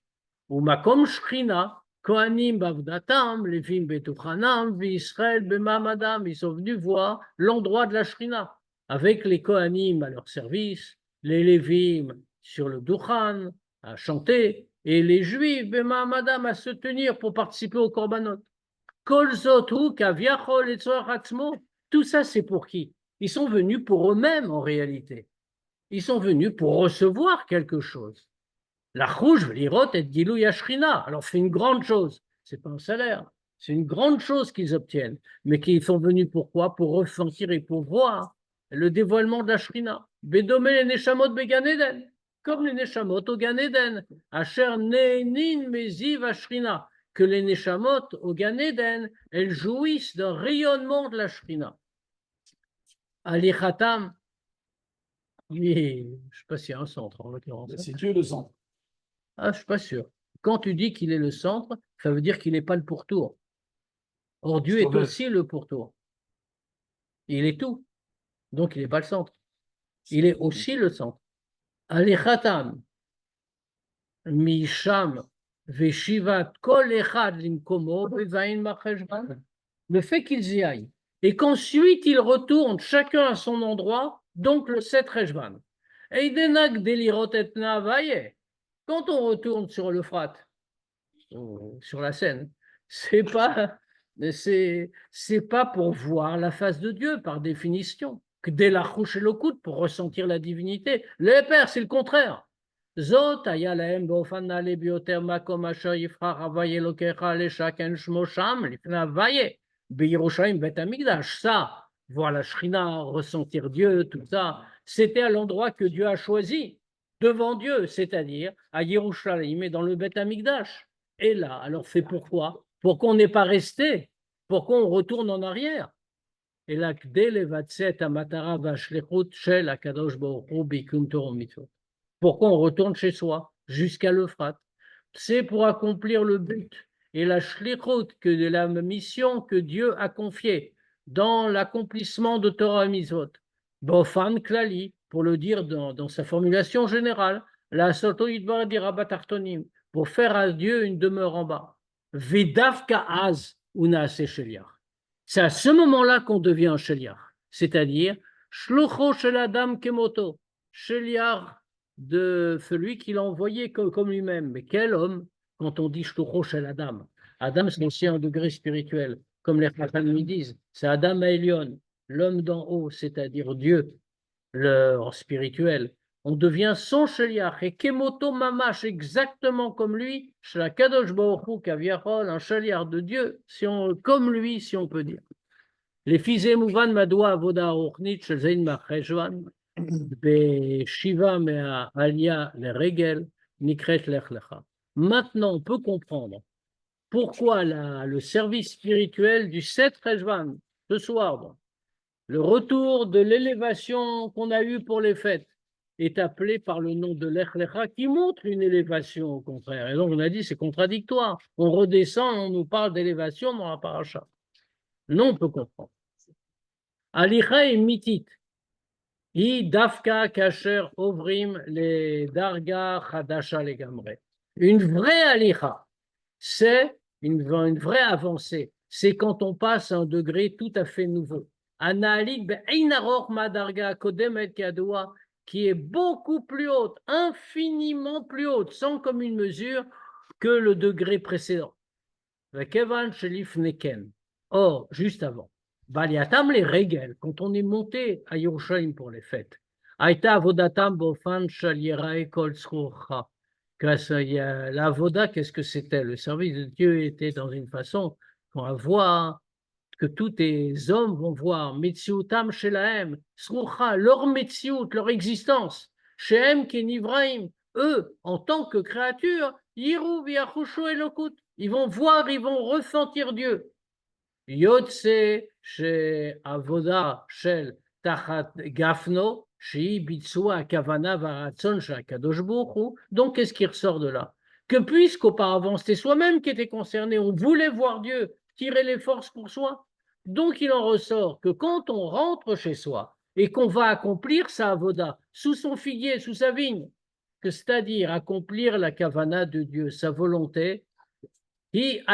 Ou Makom Shchina, Kohanim Bavdatam, Levim Betuchanam, Israël Bemamadam, ils sont venus voir l'endroit de la Shrina, avec les Kohanim à leur service, les Lévim sur le Duchan, à chanter, et les Juifs Bemamadam à se tenir pour participer au Korbanot. Kol Zotu, Kaviachol et Tzoratzmo, tout ça c'est pour qui? Ils sont venus pour eux-mêmes en réalité. Ils sont venus pour recevoir quelque chose. La rouge, l'irot et Gilou Yashrina. Alors c'est une grande chose. C'est pas un salaire. C'est une grande chose qu'ils obtiennent. Mais qu'ils sont venus pourquoi? Pour ressentir et pour voir le dévoilement de la Shrina. Bédomé les Neshamot Began Eden. Comme les Neshamot au Gan Eden. Asher Ne'nin Meziv Ashrina. Que les Neshamot au Gan Eden, elles jouissent d'un rayonnement de la Shrina. Alichatam. Je ne sais pas s'il y a un centre en l'occurrence. C'est Dieu le centre. Ah, je ne suis pas sûr. Quand tu dis qu'il est le centre, ça veut dire qu'il n'est pas le pourtour. Or, Dieu est aussi le pourtour. Il est tout. Donc, il n'est pas le centre. Il est aussi le centre. Alichatam, Misham, Veshivat, Kol Echad, Limkomo, Bevain Macheshvan. Le fait qu'ils y aillent. Et qu'ensuite, ils retournent chacun à son endroit, donc le 7 Rejvan. Eidenak Delirot et Navaye. Quand on retourne sur l'Euphrate, sur la Seine, c'est pas pour voir la face de Dieu par définition, que dès la couche et le coude pour ressentir la divinité. Le père, c'est le contraire. Zot ayalaem bofana le bioter makom asher yifrach havaye lokecha le shaken shmosham lifna havaye beyerushalayim bet hamikdash. Ça, voir la Shrina, ressentir Dieu, tout ça, c'était à l'endroit que Dieu a choisi. Devant Dieu, c'est-à-dire à Yerushalayim et dans le Bet Hamikdash. Et là, alors c'est pourquoi? Pourquoi on n'est pas resté? Pourquoi on retourne en arrière? Et là, pourquoi on retourne chez soi, jusqu'à l'Euphrate? C'est pour accomplir le but et la shlichut, que de la mission que Dieu a confiée dans l'accomplissement de Torah Mitzvot. Bofan Klali, pour le dire dans sa formulation générale, la Soto Yidbar dira Batartonim, pour faire à Dieu une demeure en bas. Vedavka Az Unaase Sheliach. C'est à ce moment-là qu'on devient un Sheliach, c'est-à-dire Shlocho Shel Adam Kemoto, Sheliach de celui qu'il a envoyé comme lui-même. Mais quel homme, quand on dit Shlocho Shel Adam? Adam, c'est aussi un degré spirituel, comme les Chachamim disent, c'est Adam Aelion, l'homme d'en haut, c'est-à-dire Dieu. En spirituel, on devient son sheliach et kemoto mamash, exactement comme lui, shlakadosh baruch hu kaviachol, un sheliach de Dieu, comme lui, si on peut dire. Les fils émouvan madoua avoda orchnit shelzein macheshvan be shiva mea alia le regel Nikret Lech Lecha. Maintenant, on peut comprendre pourquoi le service spirituel du 7 Rejvan, ce soir, donc, le retour de l'élévation qu'on a eue pour les fêtes, est appelé par le nom de Lech Lecha, qui montre une élévation au contraire. Et donc, on a dit, c'est contradictoire. On redescend, on nous parle d'élévation dans la paracha. Non, on peut comprendre. Alicha et mitit. I dafka kasher ovrim les darga chadasha legamre. Une vraie alicha, c'est une vraie avancée. C'est quand on passe à un degré tout à fait nouveau. Analik be'inarok madarga kodemet kadoua, qui est beaucoup plus haute, infiniment plus haute, sans commune mesure que le degré précédent. Vekevan shelif neken. Or, juste avant, Baliatam les régel, quand on est monté à Yerushalayim pour les fêtes, Aïta avodatam bofan shalierae kol tzrocha. La avoda, qu'est-ce que c'était? Le service de Dieu était dans une façon qu'on va voir, que tous les hommes vont voir, Metziutam shelahem, tzrocha, leur Metziut, leur existence, Shehem kenivraim, eux, en tant que créatures, Yiru v'yachushu elokut, ils vont voir, ils vont ressentir Dieu. Yotse chez Avoda Shel Tachat Gafno, Shi Bitsua Kavana Varatson Shakadosh Bohu. Donc, qu'est-ce qui ressort de là? Que puisqu'auparavant c'était soi-même qui était concerné, on voulait voir Dieu, tirer les forces pour soi. Donc, il en ressort que quand on rentre chez soi et qu'on va accomplir sa Avoda sous son figuier, sous sa vigne, que c'est-à-dire accomplir la Kavana de Dieu, sa volonté, c'est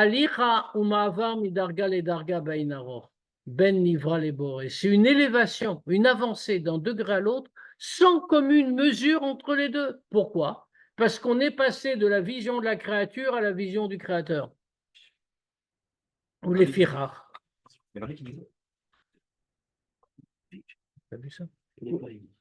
une élévation, une avancée d'un degré à l'autre, sans commune mesure entre les deux. Pourquoi? Parce qu'on est passé de la vision de la créature à la vision du créateur. Ou les firach. T'as vu ça?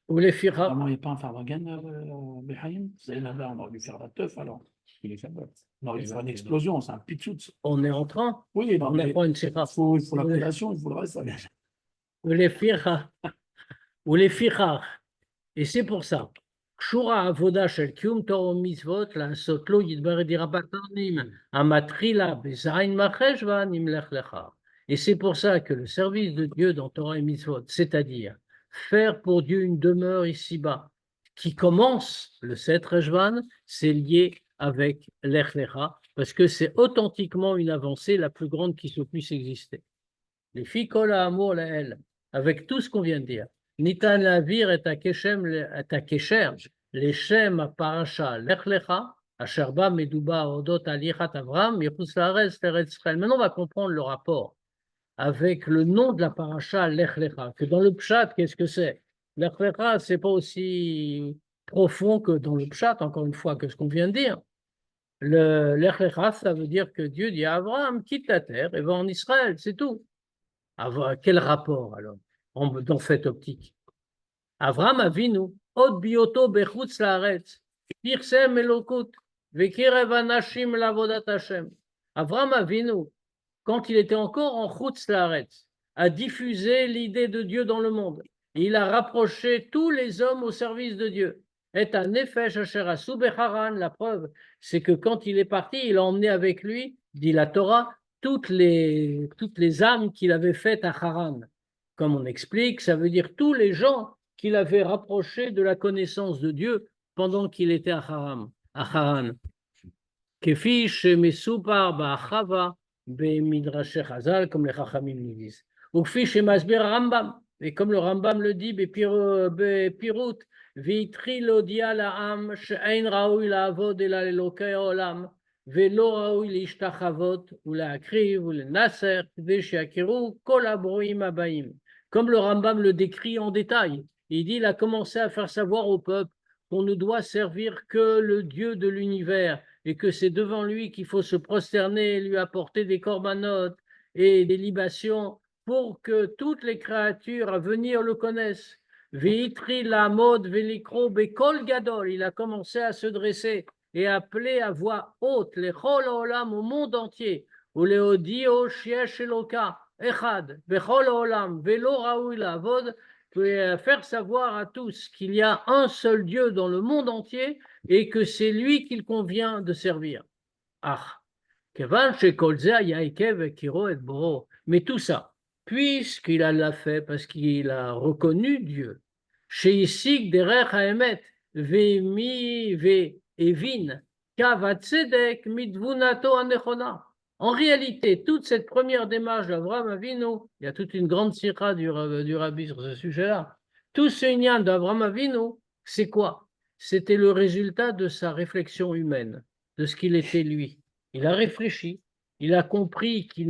Ou les firach. Normalement, il n'y a pas un Farmagan, Behaim. C'est là, on aurait dû faire la teuf alors. On aurait dû faire une explosion, c'est un pitchout. On est en train. Oui, On n'a pas une sépare. il faut la création, il faut le reste. Ou les firach. Ou les firach. Et c'est pour ça. Shura avoda shel kium Torah mitzvot la sotlo yidbar dirabatanim amatrila bezain macheshva nimlech lecha. Et c'est pour ça que le service de Dieu dans Torah et mitzvot, c'est-à-dire faire pour Dieu une demeure ici-bas, qui commence le 7 Rejvan, c'est lié avec l'Ech Lecha, parce que c'est authentiquement une avancée la plus grande qui se puisse exister. Les filles kol ha'amur la'el, avec tout ce qu'on vient de dire. Nitan la'avir et à kesher, les shem à parasha l'Ech Lecha, asher ba meduba odot alichat Avram, yichus la'aretz teretz Israël. Maintenant, on va comprendre le rapport avec le nom de la paracha Lech Lecha, que dans le Pshat, qu'est-ce que c'est? Lech Lecha, c'est pas aussi profond que dans le Pshat, encore une fois, que ce qu'on vient de dire. Le Lech Lecha, ça veut dire que Dieu dit à Abraham, quitte la terre et va en Israël, c'est tout. Quel rapport alors dans cette optique? Abraham Avinu, od bioto bechutz laaretz, pirsem elokut, vekirev anashim lavodat Hashem. Abraham Avinu, quand il était encore en Chutz Laaretz, a diffusé l'idée de Dieu dans le monde. Il a rapproché tous les hommes au service de Dieu. Et à Nefesh Asher Asu Becharan, la preuve, c'est que quand il est parti, il a emmené avec lui, dit la Torah, toutes les âmes qu'il avait faites à Haran. Comme on explique, ça veut dire tous les gens qu'il avait rapprochés de la connaissance de Dieu pendant qu'il était à Haran. Kefi Shemesupar Ba'achava, Midrashé Chazal, comme les Chachamim nous disent. Ou fiche Masber Rambam, et comme le Rambam le dit, Pirut, Vitri Lodia La'am, She'ain Raoui La'avod Ela Elokei Olam, Velo Raoui L'Ishtachavot, ou La'akriv, ou L'Nasser, Veshiakiru, Kol Abroim Abaim. Comme le Rambam le décrit en détail, il dit, il a commencé à faire savoir au peuple qu'on ne doit servir que le Dieu de l'univers, et que c'est devant lui qu'il faut se prosterner et lui apporter des corbanotes et des libations pour que toutes les créatures à venir le connaissent. Veitri la mode velikro bekol gadol, il a commencé à se dresser et appeler à voix haute les chol olam au monde entier, ou les odio shiesh eloka echad bechol olam velo raoui lavod faire savoir à tous qu'il y a un seul Dieu dans le monde entier et que c'est lui qu'il convient de servir. Ah, mais tout ça, puisqu'il l'a fait parce qu'il a reconnu Dieu, chez Isik derech haemet ve'mi ve'evin kavat tzedek mitvunato anechona. En réalité, toute cette première démarche d'Avraham Avinu, il y a toute une grande sira du Rabbi sur ce sujet-là. Tout ce lien d'Avraham Avinu, c'est quoi? C'était le résultat de sa réflexion humaine, de ce qu'il était lui. Il a réfléchi, il a compris que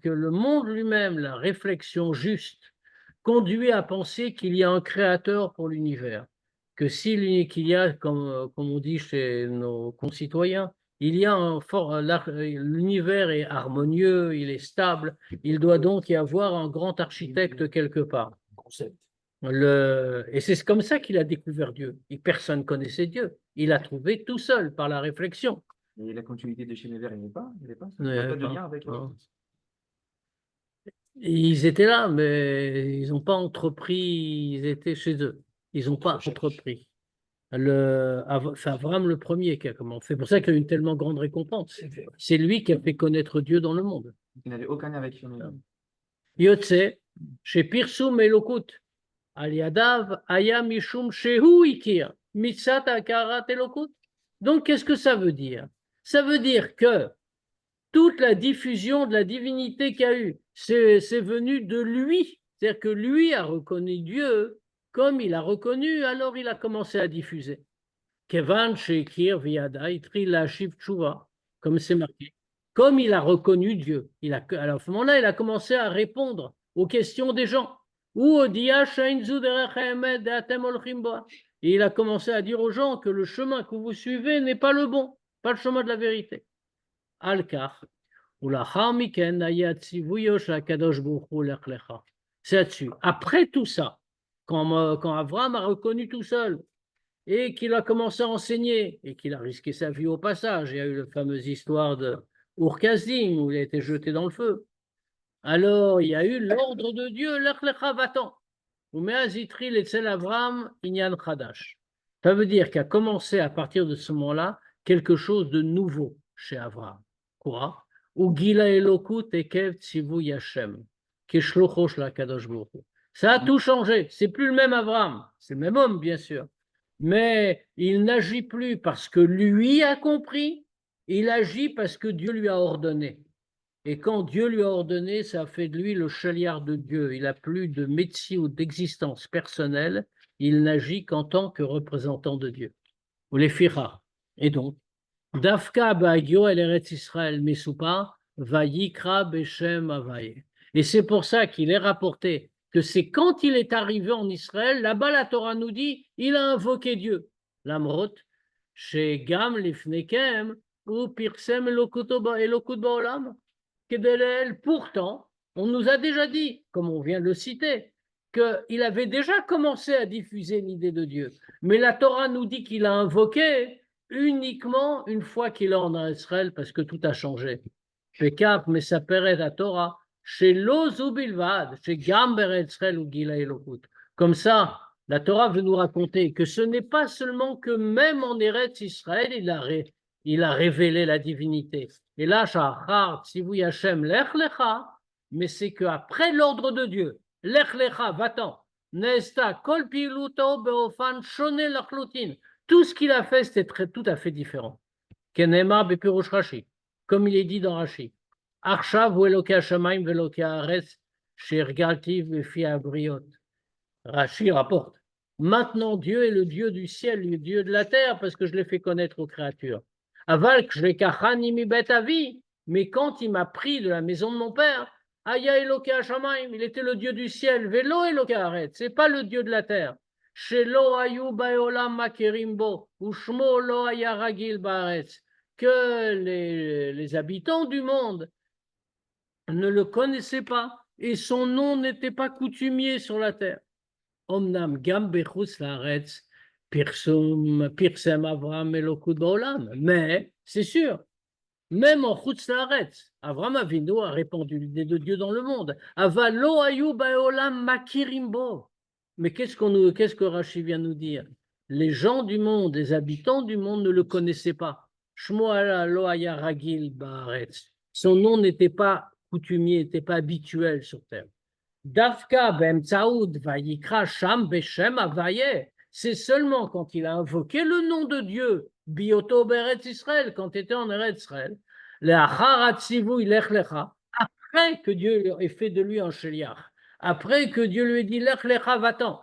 le monde lui-même, la réflexion juste, conduit à penser qu'il y a un créateur pour l'univers. Qu'il y a, comme on dit chez nos concitoyens, il y a l'univers est harmonieux, il est stable, il doit donc y avoir un grand architecte quelque part. Concept. Et c'est comme ça qu'il a découvert Dieu. Et personne ne connaissait Dieu. Il a trouvé tout seul par la réflexion. Et la continuité de chez les Verts, il n'y avait pas? Il n'y avait pas? Il n'y avait de pas, lien avec non. Ils étaient là, mais ils n'ont pas entrepris, ils étaient chez eux. Ils n'ont pas entrepris. C'est Abraham le premier qui a commencé. C'est pour ça qu'il a eu une tellement grande récompense. C'est lui qui a fait connaître Dieu dans le monde. Il n'avait aucun lien avec lui. Yotse, chez Pirsum Elokut, Aliadav, Aya Mishum Shehu Ikir, Mitzat Akarat Elokut. Donc, qu'est-ce que ça veut dire? Ça veut dire que toute la diffusion de la divinité qu'il y a eu, c'est venu de lui. C'est-à-dire que lui a reconnu Dieu. Comme il a reconnu, alors il a commencé à diffuser. Kevan Shekir Viada Itri Lashiv Tshuva, comme c'est marqué. Comme il a reconnu Dieu, alors à ce moment-là, il a commencé à répondre aux questions des gens. Et il a commencé à dire aux gens que le chemin que vous suivez n'est pas le bon, pas le chemin de la vérité. Al-Kar. C'est là-dessus. Après tout ça, quand Abraham a reconnu tout seul et qu'il a commencé à enseigner et qu'il a risqué sa vie au passage, il y a eu la fameuse histoire de Ur-Kasdim où il a été jeté dans le feu. Alors il y a eu l'ordre de Dieu, Lech Lecha va-t'en. Umeazitri l'etzel Abraham inyan chadash. Ça veut dire qu'a commencé à partir de ce moment-là quelque chose de nouveau chez Abraham. Quoi? Ugila elokut ekev tzivu yashem kishlochosh la kadosh baruch hu. Ça a tout changé. C'est plus le même Abraham. C'est le même homme, bien sûr. Mais il n'agit plus parce que lui a compris. Il agit parce que Dieu lui a ordonné. Et quand Dieu lui a ordonné, ça fait de lui le chaliard de Dieu. Il n'a plus de métier ou d'existence personnelle. Il n'agit qu'en tant que représentant de Dieu. Ou les fira. Et donc, Dafka ba'agio el Eretz Israël mesupa vayikra beshem avaye. Et c'est pour ça qu'il est rapporté que c'est quand il est arrivé en Israël, là-bas la Torah nous dit, il a invoqué Dieu. L'amrot, chez Gam lifnekem ou pirsem elokut ba'olam. Pourtant, on nous a déjà dit, comme on vient de le citer, qu'il avait déjà commencé à diffuser l'idée de Dieu. Mais la Torah nous dit qu'il a invoqué uniquement une fois qu'il est en Israël, parce que tout a changé. Pekap, mais ça paraît la Torah, chez l'Ozubilvad, chez Gamber Israël ou Gila Elokut. Comme ça, la Torah veut nous raconter que ce n'est pas seulement que même en Eretz Israël, il a révélé la divinité. Et là, Shachar, Tzivu Hashem, Lech Lecha, mais c'est qu'après l'ordre de Dieu, Lech Lecha, va-t'en, Nesta, Kol Piluto, Beofan, Shone Lachlutin. Tout ce qu'il a fait, c'était tout à fait différent. Kenema Bepirush Rashi, comme il est dit dans Rashi. Arshav ou Eloke Hashamaim veloke Haaretz, Shergalti vefi Abriot. Rashi rapporte. Maintenant, Dieu est le Dieu du ciel, le Dieu de la terre, parce que je l'ai fait connaître aux créatures. Avalk, je l'ai kachani mi bet avi, mais quand il m'a pris de la maison de mon père, Aya Eloke Hashamaim, il était le Dieu du ciel, Velo Eloke Haaretz, c'est pas le Dieu de la terre. Shelo ayu baolam makerimbo, ushmo lo aya ragil baaretz, que les habitants du monde ne le connaissaient pas et son nom n'était pas coutumier sur la terre. Omnam gam bechutz laaretz pirsem Avraham elokut baolam, mais c'est sûr, même en chutz laaretz, Avraham Avinu a répandu l'idée de Dieu dans le monde. Aval lo ayu baolam makirimbo. Mais qu'est-ce que Rashi vient nous dire? Les gens du monde, les habitants du monde ne le connaissaient pas. Shmuel lo haya ragil baaretz. Son nom n'était pas coutumier, n'était pas habituel sur terre. Dafka be'emtsaoud vayikra sham beshem avaye. C'est seulement quand il a invoqué le nom de Dieu, bioto be'eretz Israël, quand il était en Eretz Israël, le'achar atzivu ilech lecha, après que Dieu ait fait de lui un sheliach, après que Dieu lui ait dit lech lecha va-t'en,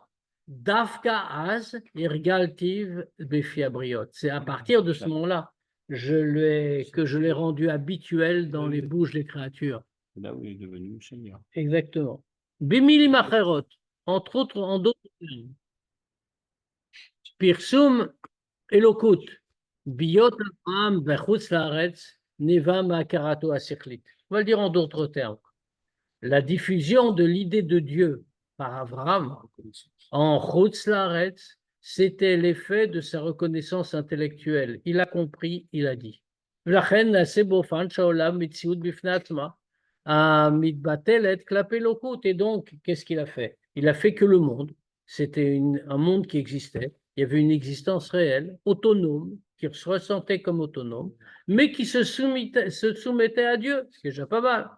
dafka az irgaltiv befi abriot. C'est à partir de ce moment-là que je l'ai rendu habituel dans les bouches des créatures. C'est là où il est devenu Shaliach. Exactement. Bimilim acherot, entre autres, en d'autres termes. Pirsum elokut, biot Abraham bechutz laaretz, neva ma'akarato asichlit. On va le dire en d'autres termes. La diffusion de l'idée de Dieu par Abraham en chutz laaretz, c'était l'effet de sa reconnaissance intellectuelle. Il a compris, il a dit. V'lachen na'aseh bofan sha'olam mitziut bifnei atzma. Et donc, qu'est-ce qu'il a fait? Il a fait que le monde, c'était un monde qui existait, il y avait une existence réelle, autonome, qui se ressentait comme autonome, mais qui se soumettait à Dieu, ce qui est déjà pas mal.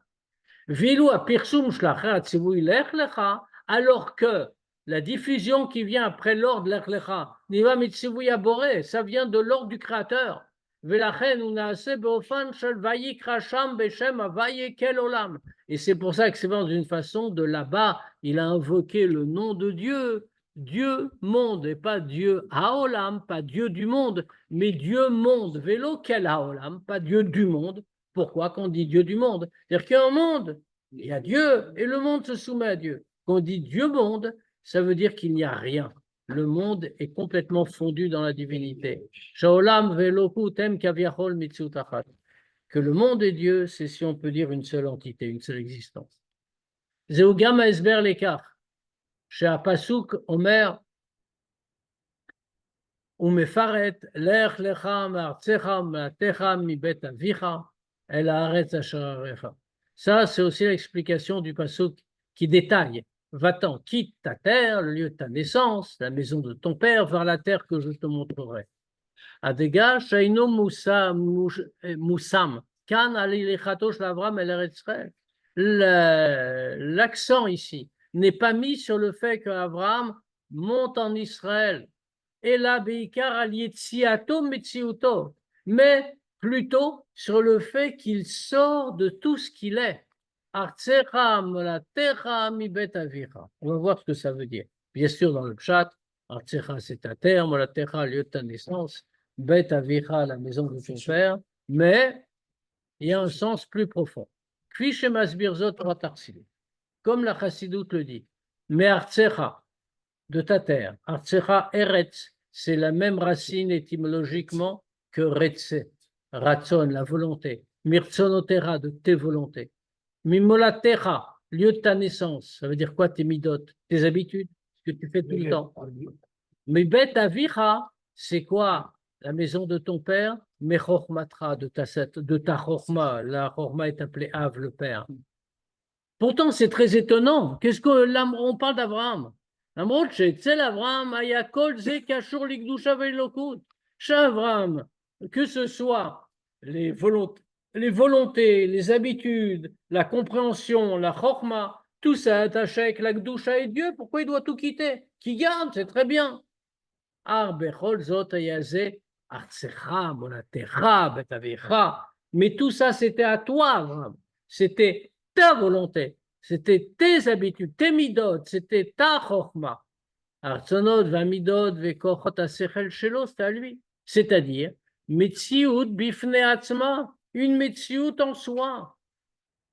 Alors que la diffusion qui vient après l'ordre l'ech lecha, ça vient de l'ordre du Créateur. Et c'est pour ça que c'est dans une façon de là-bas, il a invoqué le nom de Dieu, Dieu monde, et pas Dieu Haolam, pas Dieu du monde, mais Dieu monde, vélo quel Haolam, pas Dieu du monde. Pourquoi qu'on dit Dieu du monde? C'est-à-dire qu'il y a un monde, il y a Dieu, et le monde se soumet à Dieu. Quand on dit Dieu monde, ça veut dire qu'il n'y a rien. Le monde est complètement fondu dans la divinité. Que le monde et Dieu, c'est, si on peut dire, une seule entité, une seule existence. Zeugam esber lekar. Chez Pasuk Omer, Umefaret, lech lecha ma'artzecha ma'atecha mibet avicha, el haaretz asher arecha. Ça, c'est aussi l'explication du Pasuk qui détaille. Va-t'en, quitte ta terre, le lieu de ta naissance, la maison de ton père, vers la terre que je te montrerai. Adega, Shaino Moussam, Kan Alilechatosh Lavram El Eretz Israël. L'accent ici n'est pas mis sur le fait qu'Abraham monte en Israël, et la Beikar Alietsiato Metsiuto, mais plutôt sur le fait qu'il sort de tout ce qu'il est. On va voir ce que ça veut dire. Bien sûr, dans le chat, Artsecha, c'est ta terre, Molatecha, lieu de ta naissance, Bet Avicha, la maison de ton père, mais il y a un sens plus profond. Comme la Chassidoute le dit, mais Artsecha, de ta terre, Artsecha Eretz, c'est la même racine étymologiquement que Retze, Ratzon, la volonté, Mirtzonotera, de tes volontés. Mimolatecha, lieu de ta naissance, ça veut dire quoi tes midot, tes habitudes, ce que tu fais tout le temps. Mais bet avicha, c'est quoi la maison de ton père? Mechormatra, de ta chorma, la chorma est appelée Av, le père. Pourtant, c'est très étonnant. Qu'est-ce qu'on parle d'Abraham? Abraham, que ce soit les volontés, les habitudes, la compréhension, la chorma, tout ça attaché avec la Gdusha et Dieu, pourquoi il doit tout quitter? Qui garde, c'est très bien. Mais tout ça, c'était à toi, Abraham. C'était ta volonté, c'était tes habitudes, tes midot, c'était ta chorma. Artzonot, vamidot, vekochot asechel shelo, c'était à lui. C'est-à-dire, Metsiout bifne atzma, une Metsiout en soi.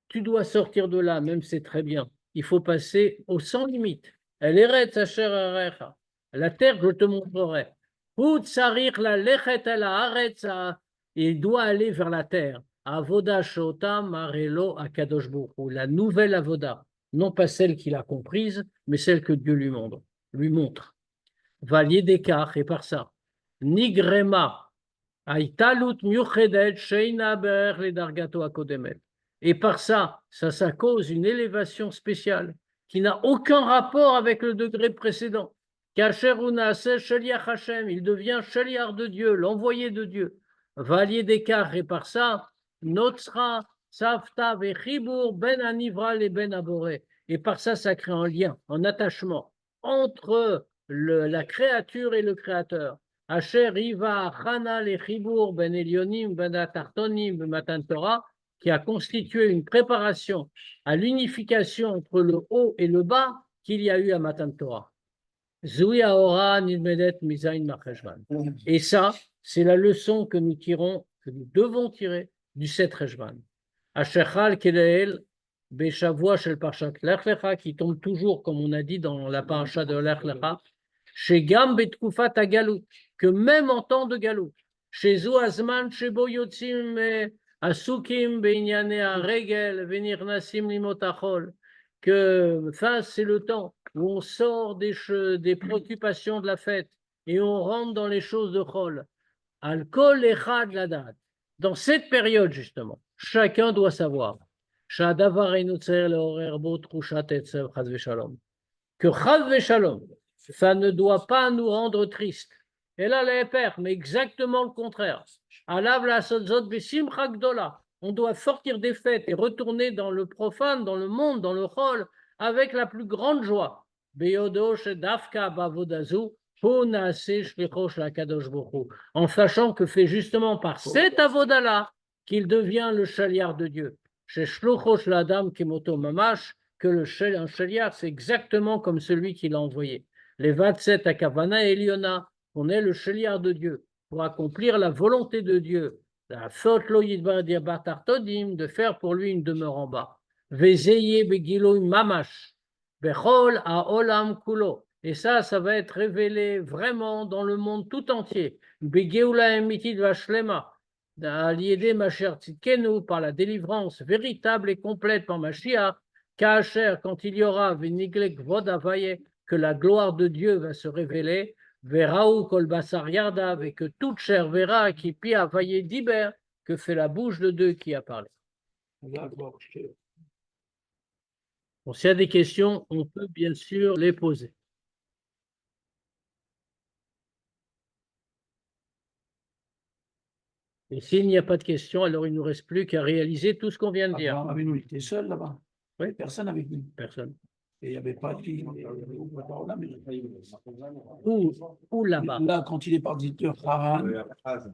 Tu dois sortir de là, même c'est très bien. Il faut passer au sans limite. El eretz asher arecha, la terre que je te montrerai. Il doit aller vers la terre. Avoda shota marelo akadosh baruch hu, la nouvelle avoda, non pas celle qu'il a comprise, mais celle que Dieu lui montre. Valier d'écart, et par ça, nigrema, aitalut miuchedet sheina ber le dargato akodemet. Et par ça, ça cause une élévation spéciale qui n'a aucun rapport avec le degré précédent. Kacher Unase Sheliach Hashem, il devient Sheliach de Dieu, l'envoyé de Dieu. Valier d'écart, et par ça, Notsra, Safta, Vechibur, Ben Anivral et Ben Aboré. Et par ça, ça crée un lien, un attachement entre la créature et le créateur. Asher Iva, Chana, les Chibur, Ben Elionim, Ben Atartonim, Ben Matan Torah, qui a constitué une préparation à l'unification entre le haut et le bas qu'il y a eu à Matan Torah. Zui Aora Nidmedet Mizain Marcheshvan. Et ça, c'est la leçon que nous tirons, que nous devons tirer du 7 Rejvan. Ashechal Keleel Beshavua Shel Parshat Lech Lecha, qui tombe toujours, comme on a dit dans la paracha de Lech Lecha, chez Gam Betkufat Agalut, que même en temps de Galut, chez Zoazman, chez Boyotzim, Asukim, Beinyane Regel, Venir Nasim Limotachol, que ça, c'est le temps où on sort des préoccupations de la fête et on rentre dans les choses de Chol. Al-Kol Echad Ladat. Dans cette période, justement, chacun doit savoir que Chad Veshalom, ça ne doit pas nous rendre tristes. Et là, les pères, mais exactement le contraire. Alav la sotzot besimcha gdola. On doit sortir des fêtes et retourner dans le profane, dans le monde, dans le chol, avec la plus grande joie. En sachant que c'est justement par cette avoda-là qu'il devient le chaliar de Dieu. Chez Shlochosh Ladam Kemoto Mamash, que un chaliar, c'est exactement comme celui qui l'a envoyé. Les 27 à Kavana et Eliona, on est le chaliar de Dieu pour accomplir la volonté de Dieu. La Sotlo Yidbar Diabatartodim, de faire pour lui une demeure en bas. Vezeye Begilo Mamash. Bechol a Olam Kulo. Et ça va être révélé vraiment dans le monde tout entier. Begeula Emitid Vashlema. Aliédé Masher Tzidkenu, par la délivrance véritable et complète par Mashiach. Kacher, quand il y aura Veniglek Vodavaye, que la gloire de Dieu va se révéler. Veraou Kol Basar Yardav, et que toute chair verra qui pia vaillé d'Iber, que fait la bouche de Dieu qui a parlé. Bon, s'il y a des questions, on peut bien sûr les poser. Et s'il n'y a pas de questions, alors il ne nous reste plus qu'à réaliser tout ce qu'on vient de dire. Abraham Avinu, il était seul là-bas. Oui. Personne avec lui. Personne. Et il n'y avait pas de qui. Ou là-bas. Là, quand il est parti de Haran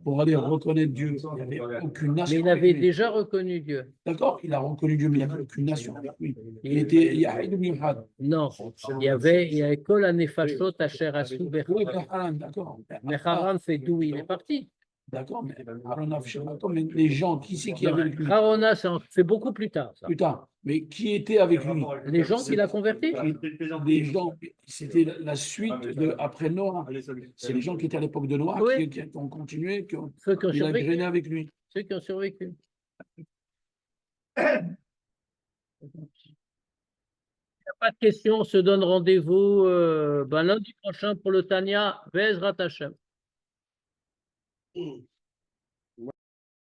pour aller reconnaître Dieu, il n'y avait aucune nation. Mais il avec avait lui. déjà reconnu Dieu. D'accord, il a reconnu Dieu, mais il n'y avait aucune nation avec lui. Il était Yahid ou Yahad. Non, il y avait Kol Anefashot Asher Asu Oui, Bechol. mais Haran, d'accord. Mais Haran, c'est d'où il est parti. D'accord, mais Haran a fait mais les gens, qui c'est qui avait avec lui? Harona, c'est beaucoup plus tard. Ça. Putain, mais qui était avec lui? Les gens qu'il a convertis. Les gens, c'était la suite de après Noah. C'est les gens qui étaient à l'époque de Noah Oui. qui ont continué, Ceux qui ont il a survécu. grainé avec lui. Ceux qui ont survécu. Il n'y a pas de questions, on se donne rendez-vous lundi prochain pour le Tania, Bezrat Hashem.